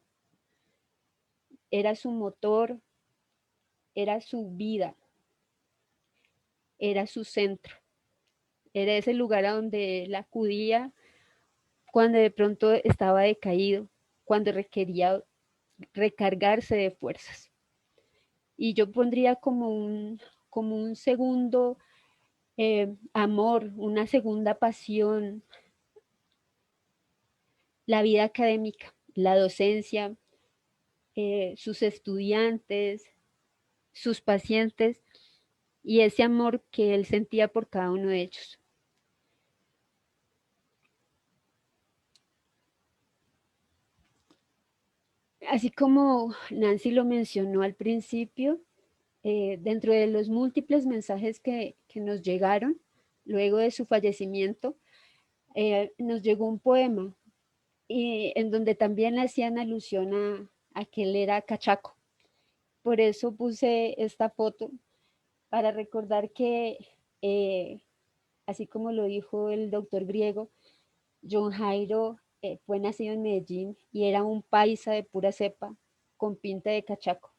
era su motor, era su vida, era su centro, Era ese lugar a donde él acudía cuando de pronto estaba decaído, cuando requería recargarse de fuerzas. Y yo pondría como un segundo amor, una segunda pasión, la vida académica, la docencia, sus estudiantes, sus pacientes y ese amor que él sentía por cada uno de ellos. Así como Nancy lo mencionó al principio, dentro de los múltiples mensajes que nos llegaron luego de su fallecimiento, nos llegó un poema en donde también hacían alusión a que él era cachaco. Por eso puse esta foto para recordar que, así como lo dijo el doctor griego, John Jairo fue nacido en Medellín y era un paisa de pura cepa con pinta de cachaco.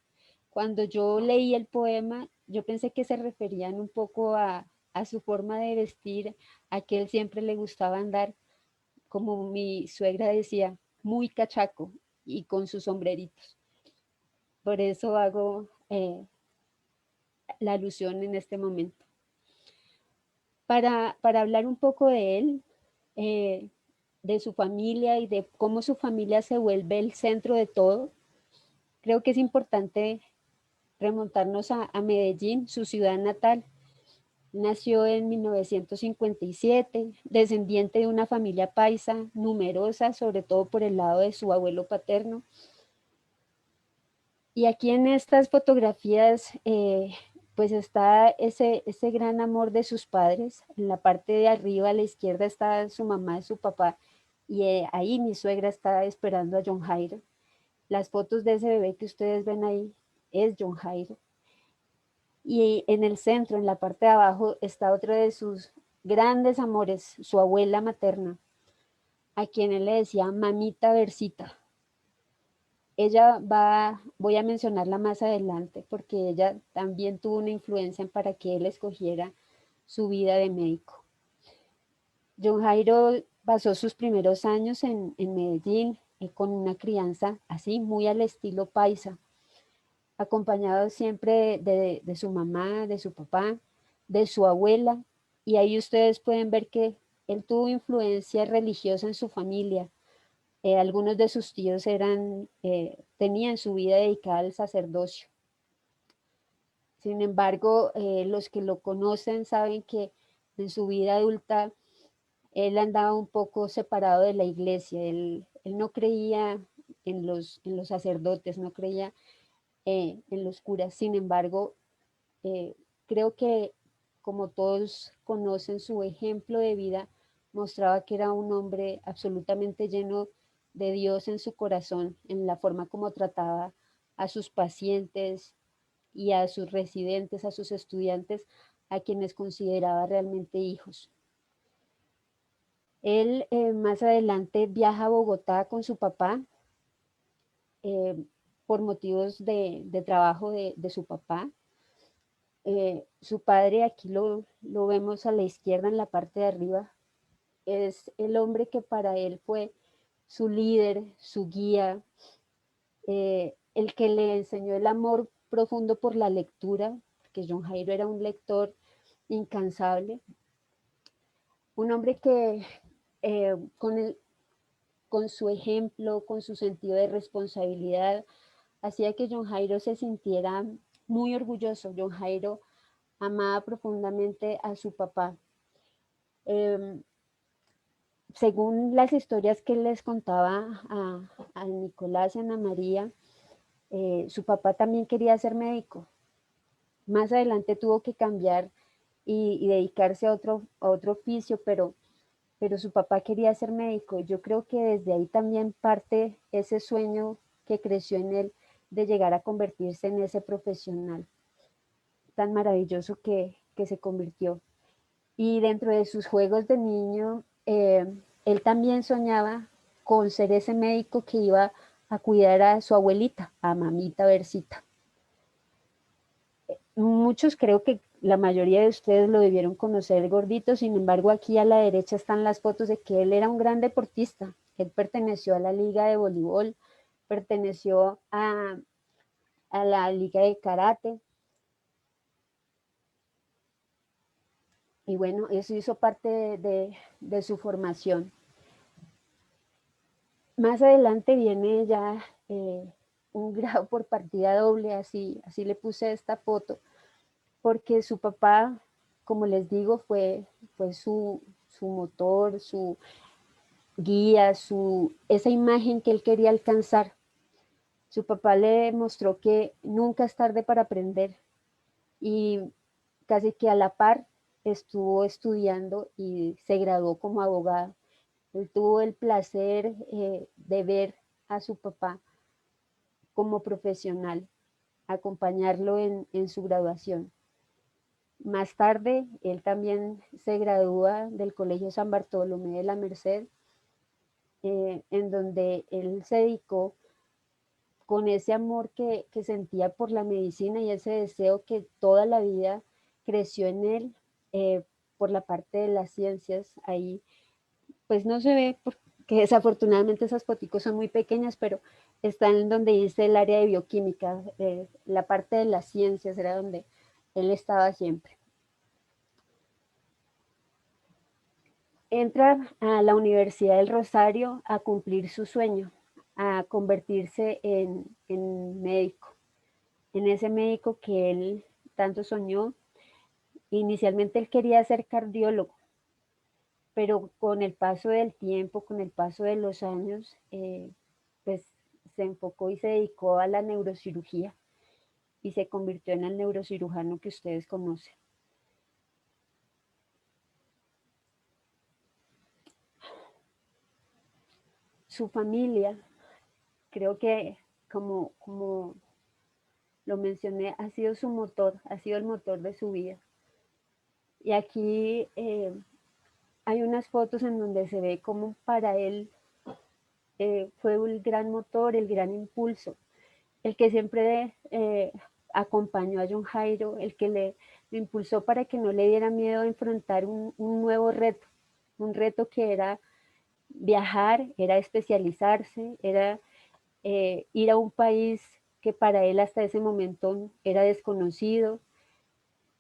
Cuando yo leí el poema, yo pensé que se referían un poco a su forma de vestir, a que él siempre le gustaba andar, como mi suegra decía, muy cachaco y con sus sombreritos. Por eso hago la alusión en este momento. Para hablar un poco de él, de su familia y de cómo su familia se vuelve el centro de todo, creo que es importante remontarnos a Medellín, su ciudad natal. Nació en 1957, descendiente de una familia paisa numerosa, sobre todo por el lado de su abuelo paterno. Y aquí en estas fotografías pues está ese gran amor de sus padres. En la parte de arriba a la izquierda está su mamá y su papá, y ahí mi suegra está esperando a John Jairo. Las fotos de ese bebé que ustedes ven ahí es John Jairo. Y en el centro, en la parte de abajo, está otro de sus grandes amores, su abuela materna, a quien él le decía mamita Versita. Ella voy a mencionarla más adelante, porque ella también tuvo una influencia para que él escogiera su vida de médico. John Jairo pasó sus primeros años en Medellín con una crianza así, muy al estilo paisa, acompañado siempre de su mamá, de su papá, de su abuela, y ahí ustedes pueden ver que él tuvo influencia religiosa en su familia. Algunos de sus tíos tenían su vida dedicada al sacerdocio. Sin embargo, los que lo conocen saben que en su vida adulta él andaba un poco separado de la iglesia. Él no creía en los sacerdotes, no creía en los curas. Sin embargo, creo que como todos conocen, su ejemplo de vida mostraba que era un hombre absolutamente lleno de Dios en su corazón, en la forma como trataba a sus pacientes y a sus residentes, a sus estudiantes, a quienes consideraba realmente hijos. Él más adelante viaja a Bogotá con su papá por motivos de trabajo de su papá. Su padre, aquí lo vemos a la izquierda en la parte de arriba, es el hombre que para él fue su líder, su guía, el que le enseñó el amor profundo por la lectura, porque John Jairo era un lector incansable, un hombre que con su ejemplo, con su sentido de responsabilidad, hacía que John Jairo se sintiera muy orgulloso. John Jairo amaba profundamente a su papá. Según las historias que les contaba a Nicolás y a Ana María, su papá también quería ser médico. Más adelante tuvo que cambiar y dedicarse a otro oficio, pero su papá quería ser médico. Yo creo que desde ahí también parte ese sueño que creció en él de llegar a convertirse en ese profesional tan maravilloso que se convirtió. Y dentro de sus juegos de niño, él también soñaba con ser ese médico que iba a cuidar a su abuelita, a mamita Versita. Muchos creo que la mayoría de ustedes lo debieron conocer gordito, sin embargo aquí a la derecha están las fotos de que él era un gran deportista. Él perteneció a la liga de voleibol, perteneció a la liga de karate. Y bueno, eso hizo parte de su formación. Más adelante viene ya un grado por partida doble, así le puse esta foto, porque su papá, como les digo, fue su motor, su guía, esa imagen que él quería alcanzar. Su papá le mostró que nunca es tarde para aprender y casi que a la par estuvo estudiando y se graduó como abogado. Él tuvo el placer de ver a su papá como profesional, acompañarlo en su graduación. Más tarde, él también se gradúa del Colegio San Bartolomé de la Merced, en donde él se dedicó con ese amor que sentía por la medicina y ese deseo que toda la vida creció en él por la parte de las ciencias. Ahí pues no se ve porque desafortunadamente esas foticos son muy pequeñas, pero están en donde dice el área de bioquímica, la parte de las ciencias era donde él estaba siempre. Entra a la Universidad del Rosario a cumplir su sueño, a convertirse en médico, en ese médico que él tanto soñó. Inicialmente él quería ser cardiólogo, pero con el paso del tiempo, con el paso de los años, pues se enfocó y se dedicó a la neurocirugía y se convirtió en el neurocirujano que ustedes conocen. Su familia, creo que como lo mencioné, ha sido su motor, ha sido el motor de su vida. Y aquí hay unas fotos en donde se ve como para él fue el gran motor, el gran impulso, el que siempre acompañó a John Jairo, el que le impulsó para que no le diera miedo a enfrentar un nuevo reto, un reto que era viajar, era especializarse, era ir a un país que para él hasta ese momento era desconocido,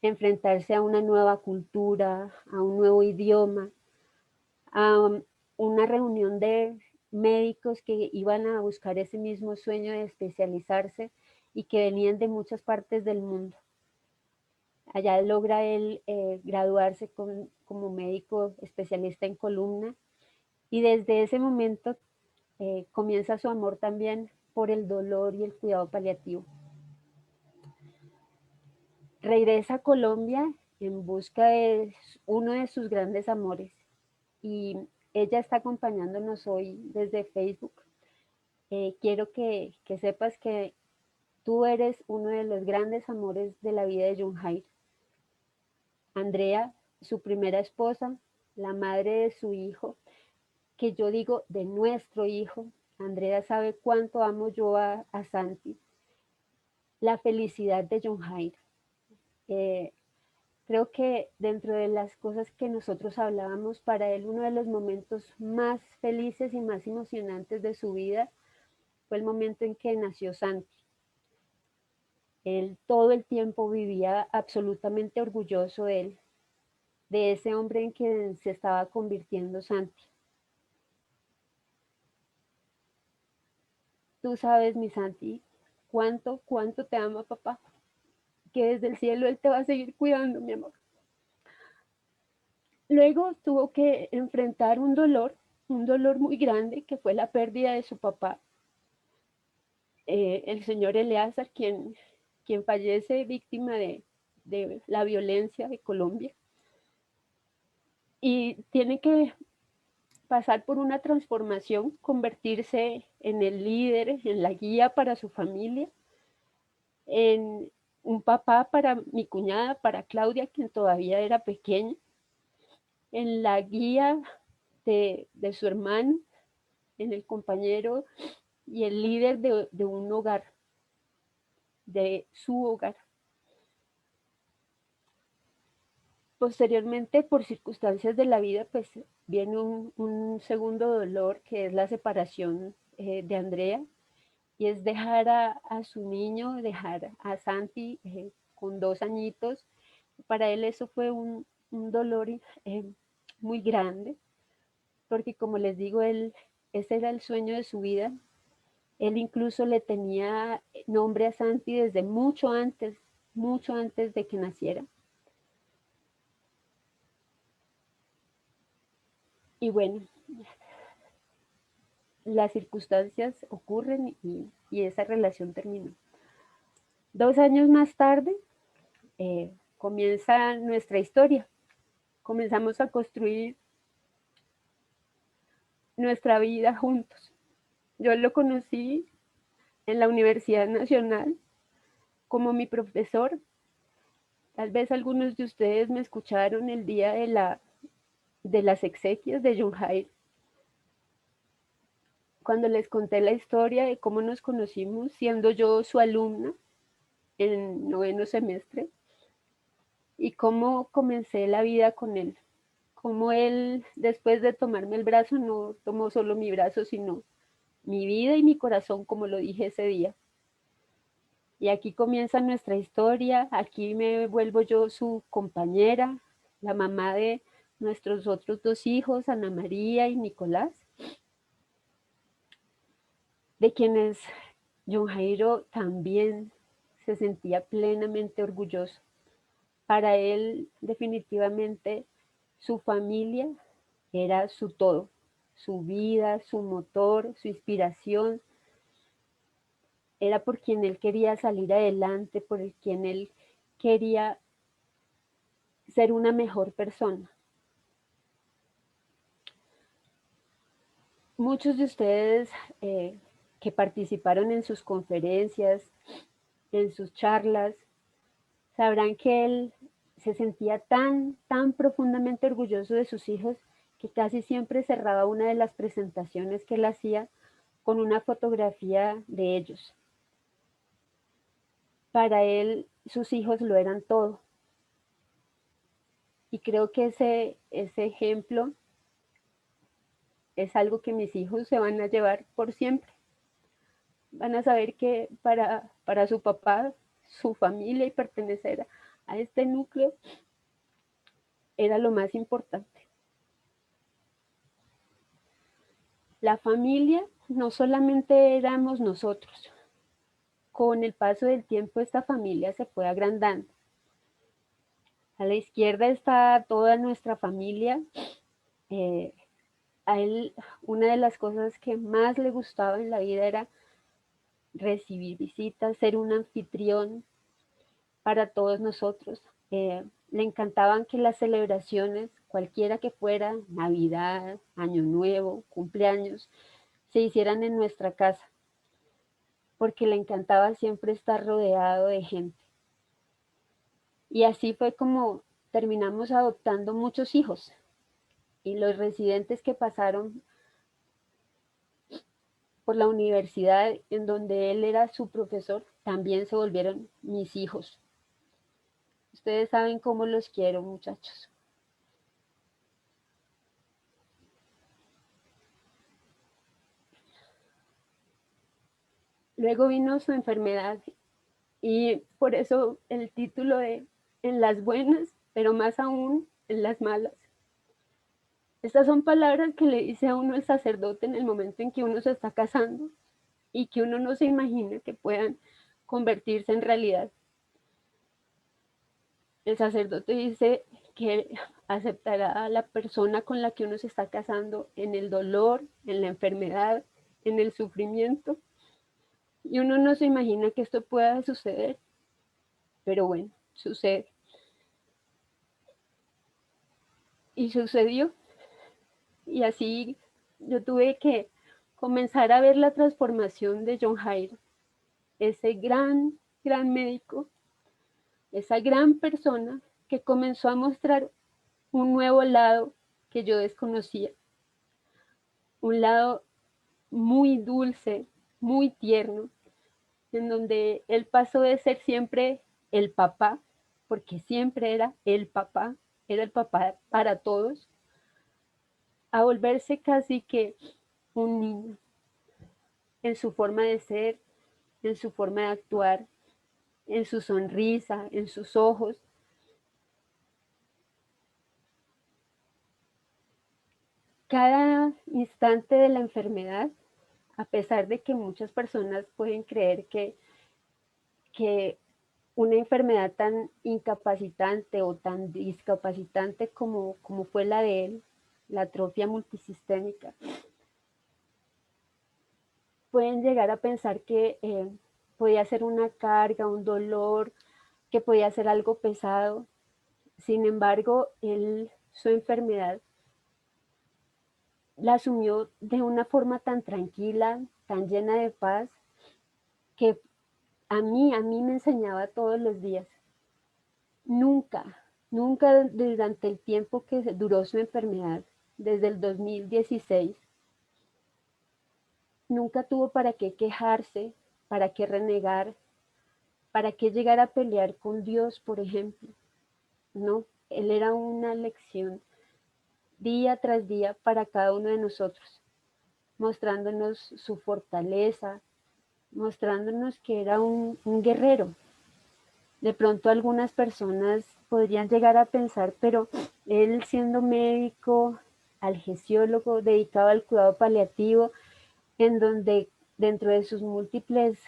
enfrentarse a una nueva cultura, a un nuevo idioma, a una reunión de médicos que iban a buscar ese mismo sueño de especializarse y que venían de muchas partes del mundo. Allá logra él graduarse como médico especialista en columna y desde ese momento comienza su amor también por el dolor y el cuidado paliativo. Regresa a Colombia en busca de uno de sus grandes amores y ella está acompañándonos hoy desde Facebook. Quiero que sepas que tú eres uno de los grandes amores de la vida de John Jairo. Andrea, su primera esposa, la madre de su hijo, que yo digo de nuestro hijo. Andrea sabe cuánto amo yo a Santi. La felicidad de John Jairo. Creo que dentro de las cosas que nosotros hablábamos, para él uno de los momentos más felices y más emocionantes de su vida fue el momento en que nació Santi. Él todo el tiempo vivía absolutamente orgulloso de ese hombre en quien se estaba convirtiendo Santi. Tú sabes, mi Santi, cuánto te ama papá, que desde el cielo él te va a seguir cuidando, mi amor. Luego tuvo que enfrentar un dolor muy grande, que fue la pérdida de su papá, el señor Eleazar, quien fallece víctima de la violencia de Colombia. Y tiene que pasar por una transformación, convertirse en el líder, en la guía para su familia, en un papá para mi cuñada, para Claudia, quien todavía era pequeña, en la guía de su hermano, en el compañero y el líder de un hogar, de su hogar. Posteriormente, por circunstancias de la vida, pues viene un segundo dolor, que es la separación de Andrea, y es dejar a su niño, dejar a Santi con 2 añitos. Para él eso fue un dolor muy grande, porque como les digo, ese era el sueño de su vida. Él incluso le tenía nombre a Santi desde mucho antes de que naciera. Y bueno, las circunstancias ocurren y esa relación terminó. 2 años más tarde comienza nuestra historia. Comenzamos a construir nuestra vida juntos. Yo lo conocí en la Universidad Nacional como mi profesor. Tal vez algunos de ustedes me escucharon el día de las exequias de John Jairo, cuando les conté la historia de cómo nos conocimos, siendo yo su alumna en 9º semestre, y cómo comencé la vida con él. Cómo él, después de tomarme el brazo, no tomó solo mi brazo, sino mi vida y mi corazón, como lo dije ese día. Y aquí comienza nuestra historia. Aquí me vuelvo yo su compañera, la mamá de nuestros otros 2 hijos, Ana María y Nicolás, de quienes John Jairo también se sentía plenamente orgulloso. Para él, definitivamente, su familia era su todo, su vida, su motor, su inspiración. Era por quien él quería salir adelante, por quien él quería ser una mejor persona. Muchos de ustedes que participaron en sus conferencias, en sus charlas, sabrán que él se sentía tan profundamente orgulloso de sus hijos que casi siempre cerraba una de las presentaciones que él hacía con una fotografía de ellos. Para él, sus hijos lo eran todo. Y creo que ese ejemplo es algo que mis hijos se van a llevar por siempre. Van a saber que para su papá, su familia y pertenecer a este núcleo era lo más importante. La familia no solamente éramos nosotros. Con el paso del tiempo esta familia se fue agrandando. A la izquierda está toda nuestra familia. A él una de las cosas que más le gustaba en la vida era recibir visitas, ser un anfitrión para todos nosotros. Le encantaban que las celebraciones, cualquiera que fuera, Navidad, Año Nuevo, cumpleaños, se hicieran en nuestra casa, porque le encantaba siempre estar rodeado de gente. Y así fue como terminamos adoptando muchos hijos. Y los residentes que pasaron por la universidad en donde él era su profesor, también se volvieron mis hijos. Ustedes saben cómo los quiero, muchachos. Luego vino su enfermedad y por eso el título de En las buenas, pero más aún en las malas. Estas son palabras que le dice a uno el sacerdote en el momento en que uno se está casando y que uno no se imagina que puedan convertirse en realidad. El sacerdote dice que aceptará a la persona con la que uno se está casando en el dolor, en la enfermedad, en el sufrimiento. Y uno no se imagina que esto pueda suceder, pero bueno, sucede. Y sucedió. Y así yo tuve que comenzar a ver la transformación de John Jairo, ese gran médico, esa gran persona que comenzó a mostrar un nuevo lado que yo desconocía, un lado muy dulce, muy tierno, en donde él pasó de ser siempre el papá, porque siempre era el papá, era el papá para todos, a volverse casi que un niño en su forma de ser, en su forma de actuar, en su sonrisa, en sus ojos. Cada instante de la enfermedad, a pesar de que muchas personas pueden creer que una enfermedad tan incapacitante o tan discapacitante como fue la de él, la atrofia multisistémica, pueden llegar a pensar que podía ser una carga, un dolor, que podía ser algo pesado. Sin embargo, él, su enfermedad, la asumió de una forma tan tranquila, tan llena de paz, que a mí me enseñaba todos los días. Nunca durante el tiempo que duró su enfermedad, desde el 2016, nunca tuvo para qué quejarse, para qué renegar, para qué llegar a pelear con Dios, por ejemplo. No, él era una lección día tras día para cada uno de nosotros, mostrándonos su fortaleza, mostrándonos que era un guerrero. De pronto algunas personas podrían llegar a pensar, pero él siendo médico, anestesiólogo, dedicado al cuidado paliativo, en donde dentro de sus múltiples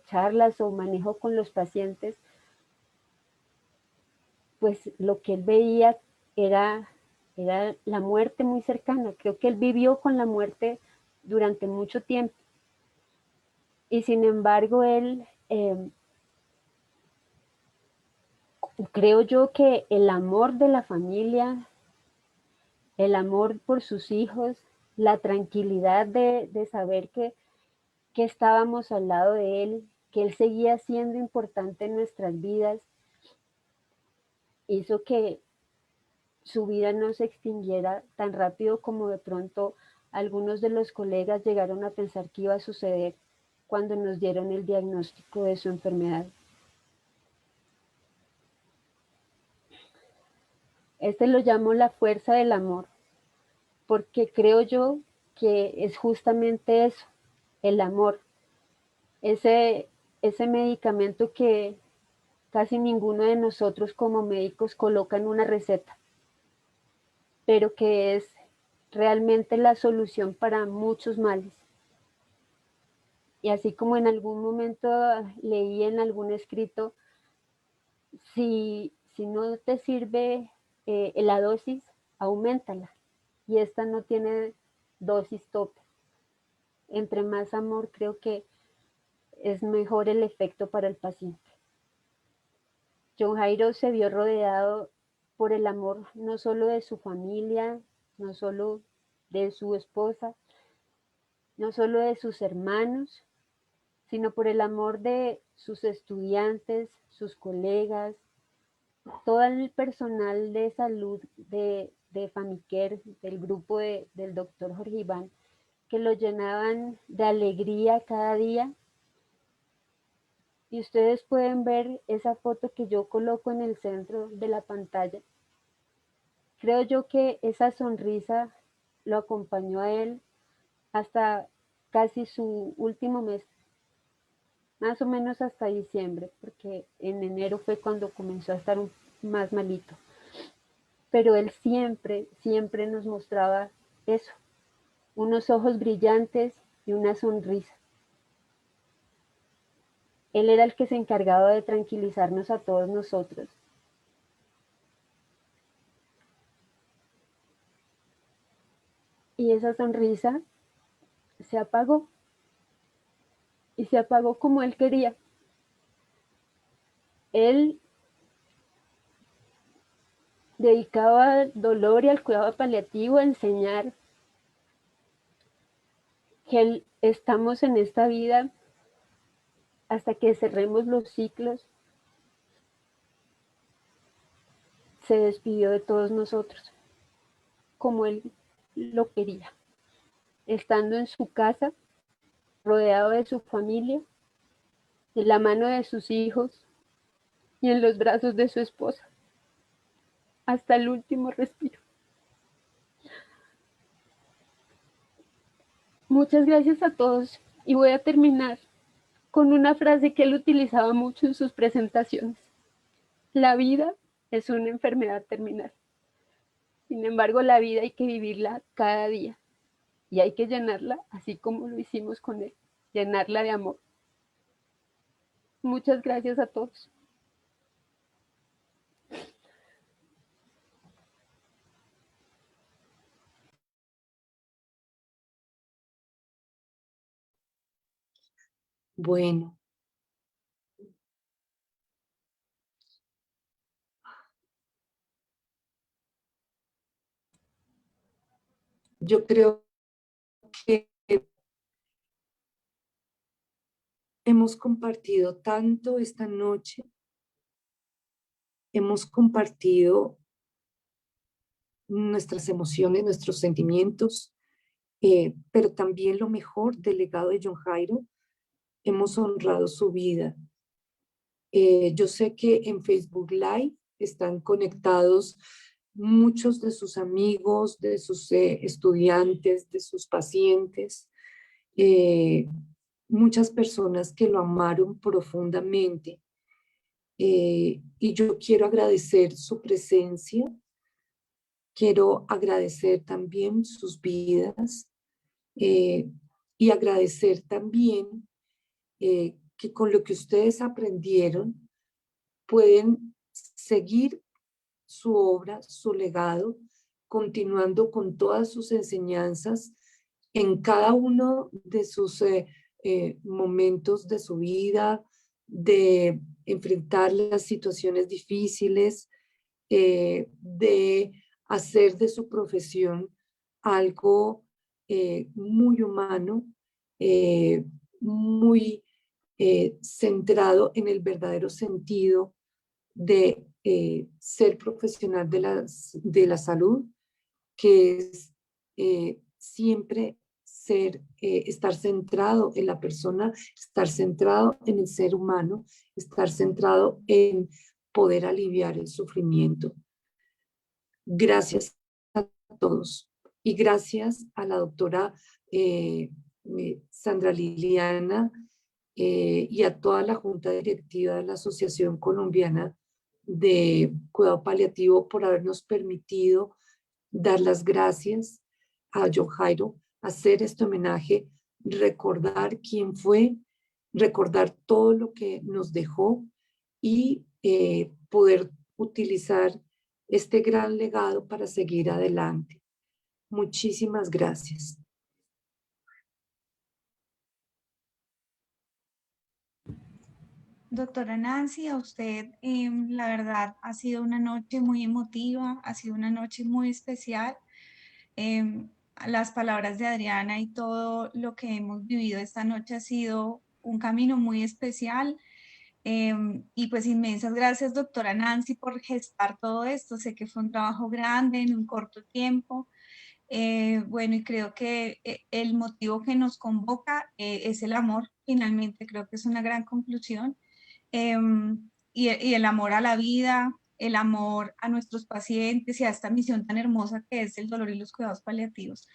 charlas o manejo con los pacientes, pues lo que él veía era la muerte muy cercana. Creo que él vivió con la muerte durante mucho tiempo. Y sin embargo, él, creo yo que el amor de la familia, el amor por sus hijos, la tranquilidad de saber que estábamos al lado de él, que él seguía siendo importante en nuestras vidas, hizo que su vida no se extinguiera tan rápido como de pronto algunos de los colegas llegaron a pensar que iba a suceder cuando nos dieron el diagnóstico de su enfermedad. Este lo llamo la fuerza del amor, porque creo yo que es justamente eso, el amor, ese medicamento que casi ninguno de nosotros como médicos coloca en una receta, pero que es realmente la solución para muchos males. Y así como en algún momento leí en algún escrito, si no te sirve la dosis, auméntala. Y esta no tiene dosis tope. Entre más amor, creo que es mejor el efecto para el paciente. John Jairo se vio rodeado por el amor no solo de su familia, no solo de su esposa, no solo de sus hermanos, sino por el amor de sus estudiantes, sus colegas, todo el personal de salud de Famicare, del grupo del doctor Jorge Iván, que lo llenaban de alegría cada día. Y ustedes pueden ver esa foto que yo coloco en el centro de la pantalla. Creo yo que esa sonrisa lo acompañó a él hasta casi su último mes, más o menos hasta diciembre, porque en enero fue cuando comenzó a estar más malito. Pero él siempre nos mostraba eso, unos ojos brillantes y una sonrisa. Él era el que se encargaba de tranquilizarnos a todos nosotros. Y esa sonrisa se apagó. Y se apagó como él quería. Él, dedicado al dolor y al cuidado paliativo, a enseñar que estamos en esta vida hasta que cerremos los ciclos. Se despidió de todos nosotros, como él lo quería, estando en su casa, rodeado de su familia, de la mano de sus hijos y en los brazos de su esposa. hasta el último respiro. Muchas gracias a todos y voy a terminar con una frase que él utilizaba mucho en sus presentaciones. La vida es una enfermedad terminal. Sin embargo, la vida hay que vivirla cada día y hay que llenarla así como lo hicimos con él, llenarla de amor. Muchas gracias a todos. Bueno. Yo creo que hemos compartido tanto esta noche, hemos compartido nuestras emociones, nuestros sentimientos, pero también lo mejor del legado de John Jairo, hemos honrado su vida. Yo sé que en Facebook Live están conectados muchos de sus amigos, de sus estudiantes, de sus pacientes, muchas personas que lo amaron profundamente. Y yo quiero agradecer su presencia, quiero agradecer también sus vidas y agradecer también que con lo que ustedes aprendieron pueden seguir su obra, su legado, continuando con todas sus enseñanzas en cada uno de sus momentos de su vida, de enfrentar las situaciones difíciles, de hacer de su profesión algo muy humano, muy centrado en el verdadero sentido de ser profesional de la salud, que es siempre estar centrado en la persona, estar centrado en el ser humano, estar centrado en poder aliviar el sufrimiento. Gracias a todos y gracias a la doctora Sandra Liliana y a toda la junta directiva de la Asociación Colombiana de Cuidado Paliativo por habernos permitido dar las gracias a John Jairo, hacer este homenaje, recordar quién fue, recordar todo lo que nos dejó y poder utilizar este gran legado para seguir adelante. Muchísimas gracias. Doctora Nancy, a usted, la verdad, ha sido una noche muy emotiva, ha sido una noche muy especial. Las palabras de Adriana y todo lo que hemos vivido esta noche ha sido un camino muy especial. Y pues inmensas gracias, doctora Nancy, por gestar todo esto. Sé que fue un trabajo grande en un corto tiempo. Bueno, y creo que el motivo que nos convoca es el amor. Finalmente, creo que es una gran conclusión. Y el amor a la vida, el amor a nuestros pacientes y a esta misión tan hermosa que es el dolor y los cuidados paliativos.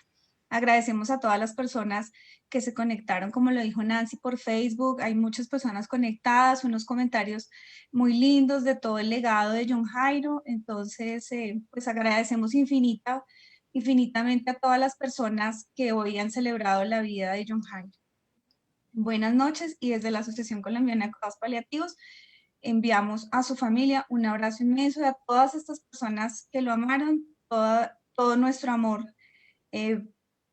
Agradecemos a todas las personas que se conectaron, como lo dijo Nancy, por Facebook. Hay muchas personas conectadas, unos comentarios muy lindos de todo el legado de John Jairo. Entonces, pues agradecemos infinitamente a todas las personas que hoy han celebrado la vida de John Jairo. Buenas noches y desde la Asociación Colombiana de Cuidados Paliativos enviamos a su familia un abrazo inmenso y a todas estas personas que lo amaron, todo nuestro amor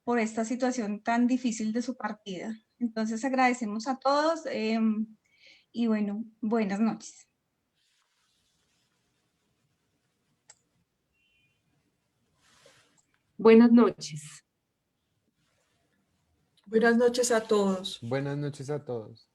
por esta situación tan difícil de su partida. Entonces agradecemos a todos y bueno, buenas noches. Buenas noches. Buenas noches a todos. Buenas noches a todos.